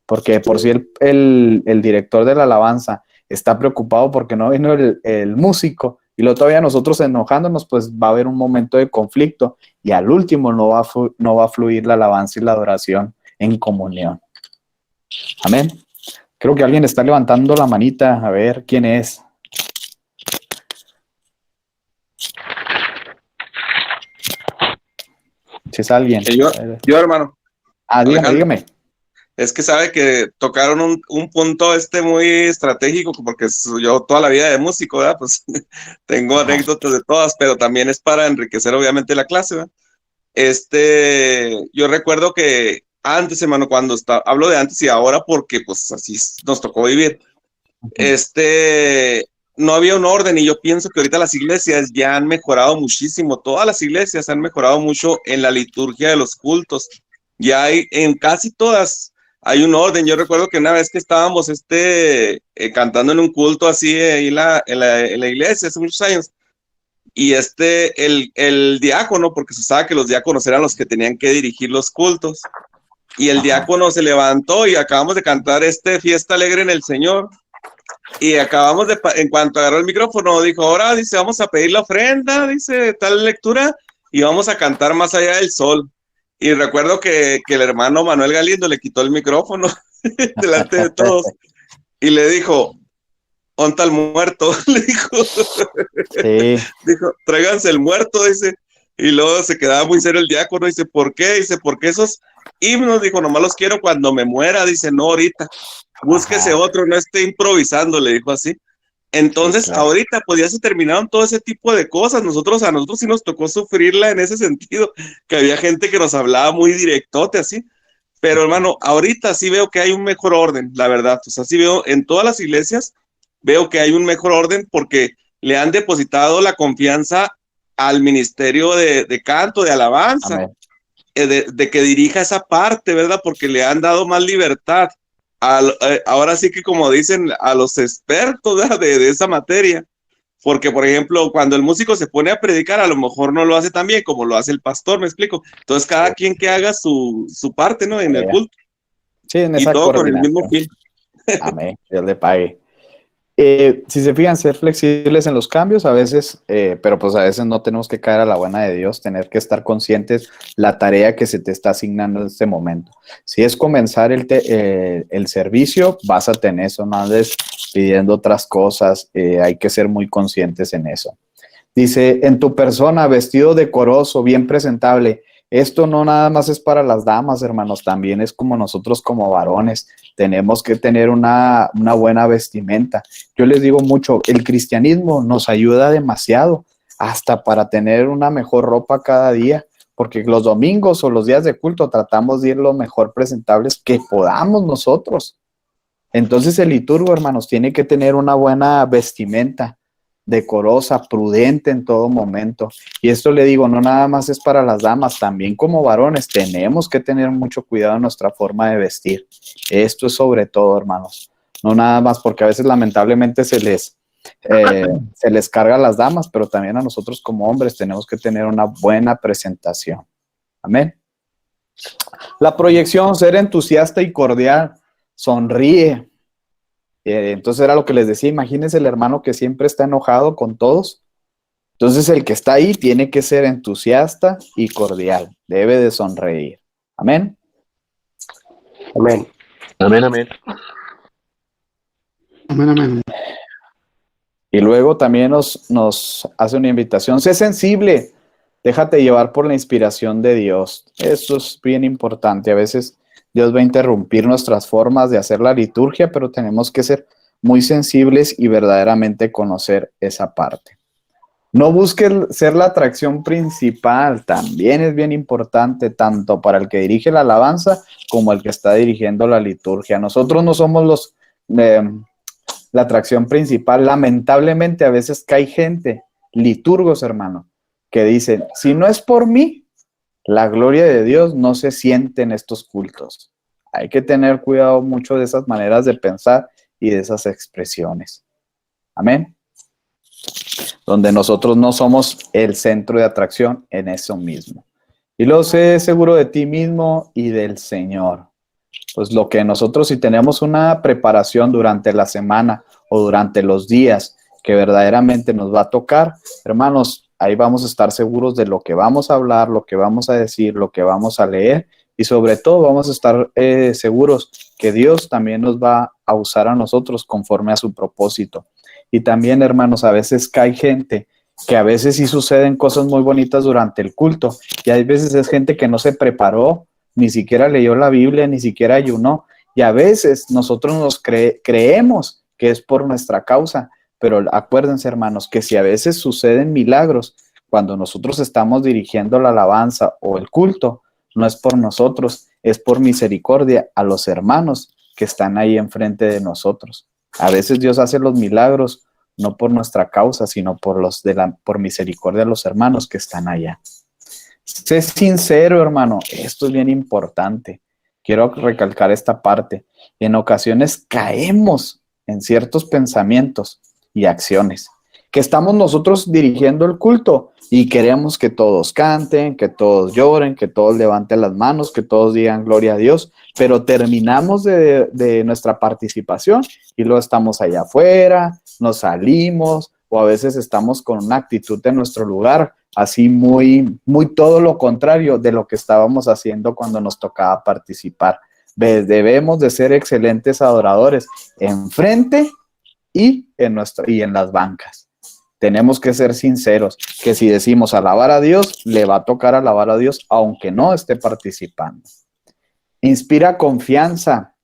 porque por si el director de la alabanza está preocupado porque no vino el músico y luego todavía nosotros enojándonos, pues va a haber un momento de conflicto y al último no va a fluir la alabanza y la adoración en comunión. Amén. Creo que alguien está levantando la manita, a ver quién es. Si es alguien. Yo, hermano. Dígame. Es que sabe que tocaron un punto muy estratégico, porque yo toda la vida de músico, ¿verdad? Pues tengo anécdotas de todas, pero también es para enriquecer obviamente la clase, ¿verdad? Yo recuerdo que antes, hermano, hablo de antes y ahora porque pues así nos tocó vivir, no había un orden, y yo pienso que ahorita las iglesias ya han mejorado muchísimo. Todas las iglesias han mejorado mucho en la liturgia de los cultos. Ya en casi todas hay un orden. Yo recuerdo que una vez que estábamos cantando en un culto así en la iglesia hace muchos años, y el diácono, porque se sabe que los diáconos eran los que tenían que dirigir los cultos, y el diácono se levantó y acabamos de cantar Fiesta Alegre en el Señor. Y acabamos en cuanto agarró el micrófono, dijo, ahora, dice, vamos a pedir la ofrenda, dice, tal lectura, y vamos a cantar Más allá del sol. Y recuerdo que el hermano Manuel Galindo le quitó el micrófono delante de todos y le dijo, ¿onta el muerto? Le dijo, sí. Dijo, tráiganse el muerto, dice. Y luego se quedaba muy serio el diácono, dice, ¿por qué? Dice, porque esos himnos, dijo, nomás los quiero cuando me muera, dice, no ahorita. Búsquese otro, no esté improvisando, le dijo así. Entonces, sí, claro. Ahorita pues ya se terminaron todo ese tipo de cosas. A nosotros sí nos tocó sufrirla en ese sentido, que había gente que nos hablaba muy directote así. Pero hermano, ahorita sí veo que hay un mejor orden, la verdad. O sea, sí veo en todas las iglesias, veo que hay un mejor orden porque le han depositado la confianza al ministerio de canto, de alabanza, de que dirija esa parte, ¿verdad? Porque le han dado más libertad. Ahora sí que, como dicen, a los expertos de esa materia, porque por ejemplo cuando el músico se pone a predicar a lo mejor no lo hace tan bien como lo hace el pastor, me explico. Entonces cada quien que haga su parte, ¿no? En el culto, sí, en esa y todo con el mismo fin. Amén, Dios le pague. Si se fijan, ser flexibles en los cambios a veces, pero pues a veces no tenemos que caer a la buena de Dios, tener que estar conscientes la tarea que se te está asignando en este momento. Si es comenzar el servicio, vas a tener eso, no andes pidiendo otras cosas, hay que ser muy conscientes en eso. Dice, en tu persona, vestido decoroso, bien presentable. Esto no nada más es para las damas, hermanos, también es como nosotros como varones. Tenemos que tener una buena vestimenta. Yo les digo mucho, el cristianismo nos ayuda demasiado, hasta para tener una mejor ropa cada día, porque los domingos o los días de culto tratamos de ir lo mejor presentables que podamos nosotros. Entonces el liturgo, hermanos, tiene que tener una buena vestimenta, decorosa, prudente en todo momento. Y esto le digo, no nada más es para las damas, también como varones tenemos que tener mucho cuidado en nuestra forma de vestir. Esto es sobre todo, hermanos. No nada más porque a veces lamentablemente se les carga a las damas, pero también a nosotros como hombres tenemos que tener una buena presentación. Amén. La proyección, ser entusiasta y cordial, sonríe. Entonces era lo que les decía, imagínense el hermano que siempre está enojado con todos. Entonces el que está ahí tiene que ser entusiasta y cordial, debe de sonreír. Amén. Amén. Amén, amén. Amén, amén. Y luego también nos hace una invitación, sé sensible, déjate llevar por la inspiración de Dios. Eso es bien importante. A veces Dios va a interrumpir nuestras formas de hacer la liturgia, pero tenemos que ser muy sensibles y verdaderamente conocer esa parte. No busques ser la atracción principal, también es bien importante, tanto para el que dirige la alabanza como el que está dirigiendo la liturgia. Nosotros no somos la atracción principal. Lamentablemente a veces cae gente, liturgos, hermano, que dicen, si no es por mí, la gloria de Dios no se siente en estos cultos. Hay que tener cuidado mucho de esas maneras de pensar y de esas expresiones. Amén. Donde nosotros no somos el centro de atracción en eso mismo. Y luego sé seguro de ti mismo y del Señor. Pues lo que nosotros, si tenemos una preparación durante la semana o durante los días que verdaderamente nos va a tocar, hermanos, ahí vamos a estar seguros de lo que vamos a hablar, lo que vamos a decir, lo que vamos a leer, y sobre todo vamos a estar seguros que Dios también nos va a usar a nosotros conforme a su propósito. Y también, hermanos, a veces cae gente que a veces sí suceden cosas muy bonitas durante el culto, y hay veces es gente que no se preparó, ni siquiera leyó la Biblia, ni siquiera ayunó, y a veces nosotros nos creemos que es por nuestra causa, pero acuérdense, hermanos, que si a veces suceden milagros, cuando nosotros estamos dirigiendo la alabanza o el culto, no es por nosotros, es por misericordia a los hermanos que están ahí enfrente de nosotros. A veces Dios hace los milagros no por nuestra causa, sino por misericordia a los hermanos que están allá. Sé sincero, hermano, esto es bien importante. Quiero recalcar esta parte. En ocasiones caemos en ciertos pensamientos y acciones, que estamos nosotros dirigiendo el culto y queremos que todos canten, que todos lloren, que todos levanten las manos, que todos digan gloria a Dios, pero terminamos de nuestra participación y luego estamos allá afuera, nos salimos, o a veces estamos con una actitud en nuestro lugar, así muy todo lo contrario de lo que estábamos haciendo cuando nos tocaba participar. Debemos de ser excelentes adoradores enfrente y en las bancas. Tenemos que ser sinceros, que si decimos alabar a Dios, le va a tocar alabar a Dios, aunque no esté participando. Inspira confianza.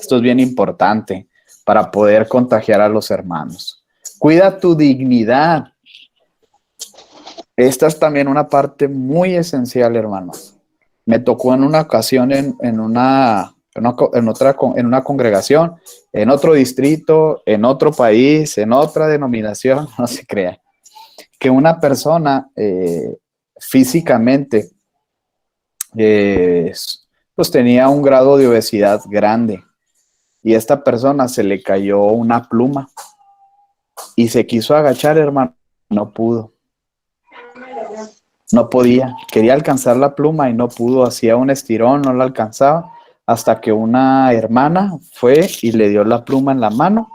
Esto es bien importante para poder contagiar a los hermanos. Cuida tu dignidad. Esta es también una parte muy esencial, hermanos. Me tocó en una ocasión en una congregación, en otro distrito, en otro país, en otra denominación, no se crea, que una persona físicamente pues tenía un grado de obesidad grande, y a esta persona se le cayó una pluma y se quiso agachar, hermano, no pudo. No podía, quería alcanzar la pluma y no pudo, hacía un estirón, no la alcanzaba, hasta que una hermana fue y le dio la pluma en la mano,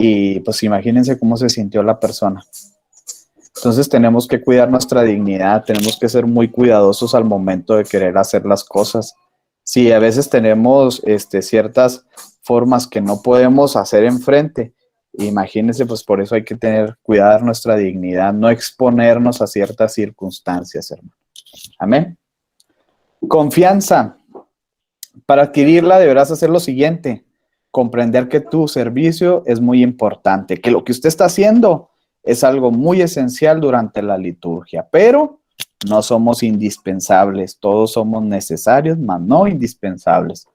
y pues imagínense cómo se sintió la persona. Entonces tenemos que cuidar nuestra dignidad, tenemos que ser muy cuidadosos al momento de querer hacer las cosas. Si a veces tenemos ciertas formas que no podemos hacer enfrente, imagínense, pues por eso hay que cuidar nuestra dignidad, no exponernos a ciertas circunstancias, hermano. Amén. Confianza. Para adquirirla deberás hacer lo siguiente: comprender que tu servicio es muy importante, que lo que usted está haciendo es algo muy esencial durante la liturgia, pero no somos indispensables, todos somos necesarios, mas no indispensables.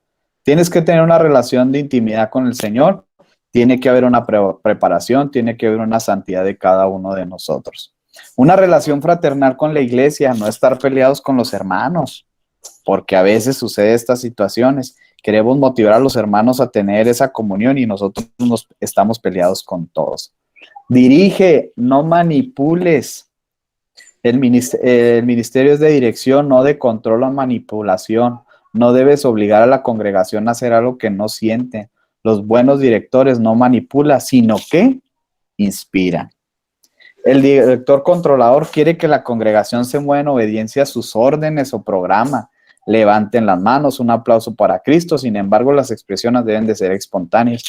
Tienes que tener una relación de intimidad con el Señor, tiene que haber una preparación, tiene que haber una santidad de cada uno de nosotros. Una relación fraternal con la iglesia, no estar peleados con los hermanos, porque a veces sucede estas situaciones. Queremos motivar a los hermanos a tener esa comunión y nosotros estamos peleados con todos. Dirige, no manipules. El ministerio es de dirección, no de control o manipulación. No debes obligar a la congregación a hacer algo que no sienten. Los buenos directores no manipulan, sino que inspiran. El director controlador quiere que la congregación se mueva en obediencia a sus órdenes o programa. Levanten las manos, un aplauso para Cristo. Sin embargo, las expresiones deben de ser espontáneas.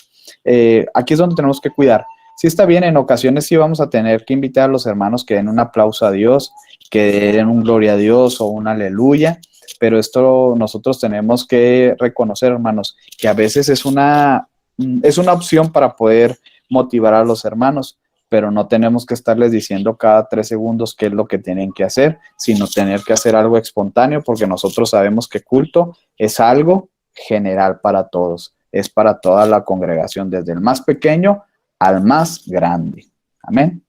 Aquí es donde tenemos que cuidar. Sí está bien, en ocasiones sí vamos a tener que invitar a los hermanos que den un aplauso a Dios, que den un gloria a Dios o un aleluya, pero esto nosotros tenemos que reconocer, hermanos, que a veces es una opción para poder motivar a los hermanos, pero no tenemos que estarles diciendo cada 3 segundos qué es lo que tienen que hacer, sino tener que hacer algo espontáneo, porque nosotros sabemos que culto es algo general para todos, es para toda la congregación, desde el más pequeño al más grande. Amén.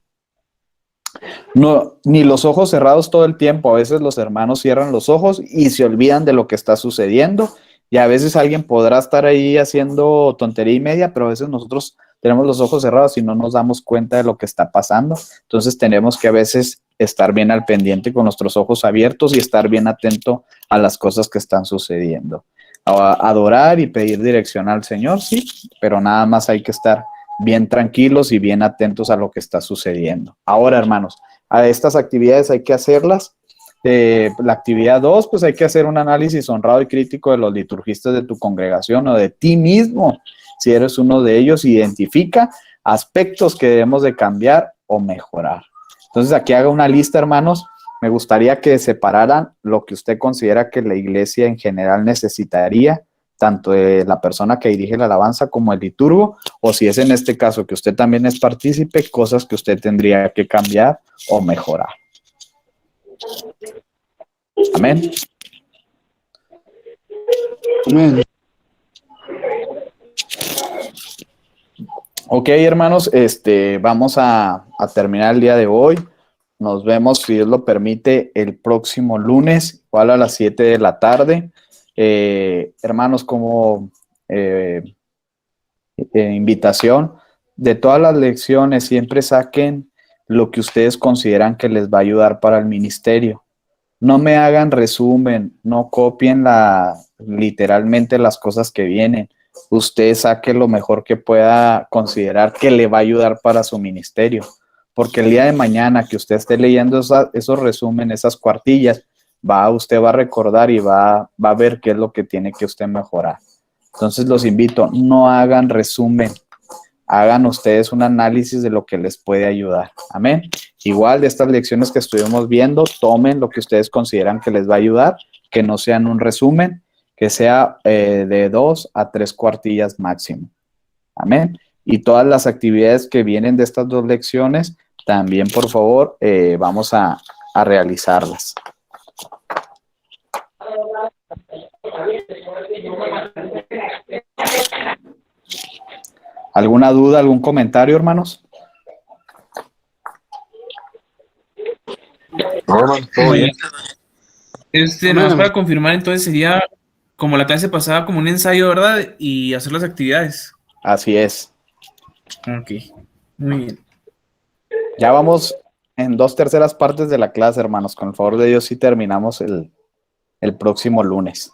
No, ni los ojos cerrados todo el tiempo. A veces los hermanos cierran los ojos y se olvidan de lo que está sucediendo. Y a veces alguien podrá estar ahí haciendo tontería y media, pero a veces nosotros tenemos los ojos cerrados y no nos damos cuenta de lo que está pasando. Entonces tenemos que a veces estar bien al pendiente con nuestros ojos abiertos y estar bien atento a las cosas que están sucediendo. Adorar y pedir dirección al Señor, sí, pero nada más hay que estar bien tranquilos y bien atentos a lo que está sucediendo. Ahora, hermanos, a estas actividades hay que hacerlas. La actividad 2, pues hay que hacer un análisis honrado y crítico de los liturgistas de tu congregación o de ti mismo. Si eres uno de ellos, identifica aspectos que debemos de cambiar o mejorar. Entonces, aquí haga una lista, hermanos. Me gustaría que separaran lo que usted considera que la iglesia en general necesitaría, tanto de la persona que dirige la alabanza como el liturgo, o si es en este caso que usted también es partícipe, cosas que usted tendría que cambiar o mejorar. Amén. Amén. Ok, hermanos, vamos a terminar el día de hoy. Nos vemos, si Dios lo permite, el próximo lunes, igual a las 7 de la tarde. Hermanos, como invitación, de todas las lecciones siempre saquen lo que ustedes consideran que les va a ayudar para el ministerio. No me hagan resumen, no copien literalmente las cosas que vienen. Usted saque lo mejor que pueda considerar que le va a ayudar para su ministerio, porque el día de mañana que usted esté leyendo esos resúmenes, esas cuartillas, usted va a recordar y va a ver qué es lo que tiene que usted mejorar. Entonces los invito, no hagan resumen, hagan ustedes un análisis de lo que les puede ayudar. Amén. Igual de estas lecciones que estuvimos viendo, tomen lo que ustedes consideran que les va a ayudar, que no sean un resumen, que sea de 2 a 3 cuartillas máximo. Amén. Y todas las actividades que vienen de estas 2 lecciones, también por favor, vamos a realizarlas. ¿Alguna duda, algún comentario, hermanos? Todo bien. Nomás para confirmar, entonces sería como la clase pasada, como un ensayo, ¿verdad? Y hacer las actividades. Así es. Ok, muy bien. Ya vamos en 2/3 partes de la clase, hermanos. Con el favor de Dios, sí terminamos el próximo lunes.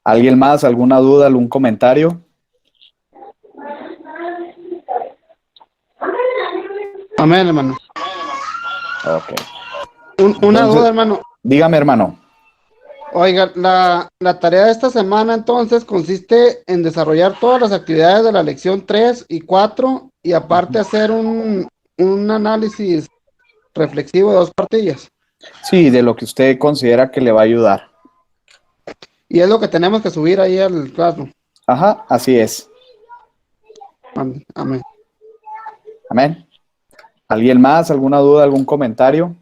¿Alguien más? ¿Alguna duda? ¿Algún comentario? Amén, hermano. Ok. Una duda, hermano. Dígame, hermano. Oiga, la tarea de esta semana entonces consiste en desarrollar todas las actividades de la lección 3 y 4 y aparte hacer un análisis reflexivo de 2 partillas. Sí, de lo que usted considera que le va a ayudar. Y es lo que tenemos que subir ahí al Classroom. Ajá, así es. Amén. Amén. ¿Alguien más? ¿Alguna duda? ¿Algún comentario?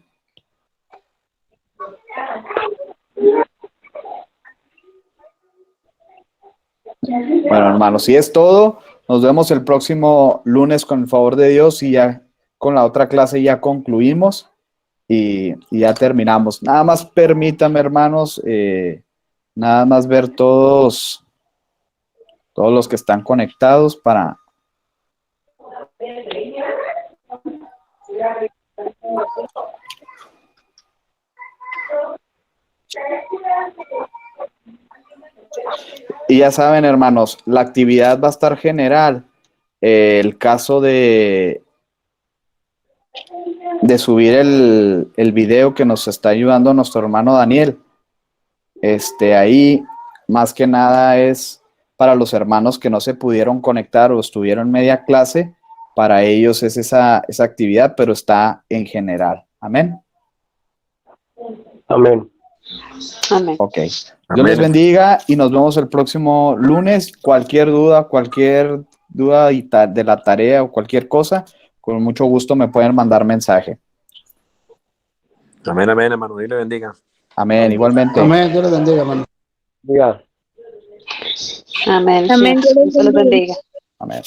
Bueno, hermanos, si es todo, nos vemos el próximo lunes con el favor de Dios y ya con la otra clase ya concluimos y ya terminamos. Nada más permítanme, hermanos, nada más ver todos los que están conectados para Y ya saben, hermanos, la actividad va a estar general. El caso de subir el video que nos está ayudando nuestro hermano Daniel. Ahí, más que nada, es para los hermanos que no se pudieron conectar o estuvieron media clase. Para ellos es esa actividad, pero está en general. Amén. Amén. Amén. Ok. Dios les bendiga y nos vemos el próximo lunes. Cualquier duda de la tarea o cualquier cosa, con mucho gusto me pueden mandar mensaje. Amén, amén, hermano. Dios le bendiga. Amén, igualmente. Amén, Dios les bendiga, hermano. Diga. Amén. Amén. Dios les bendiga. Amén.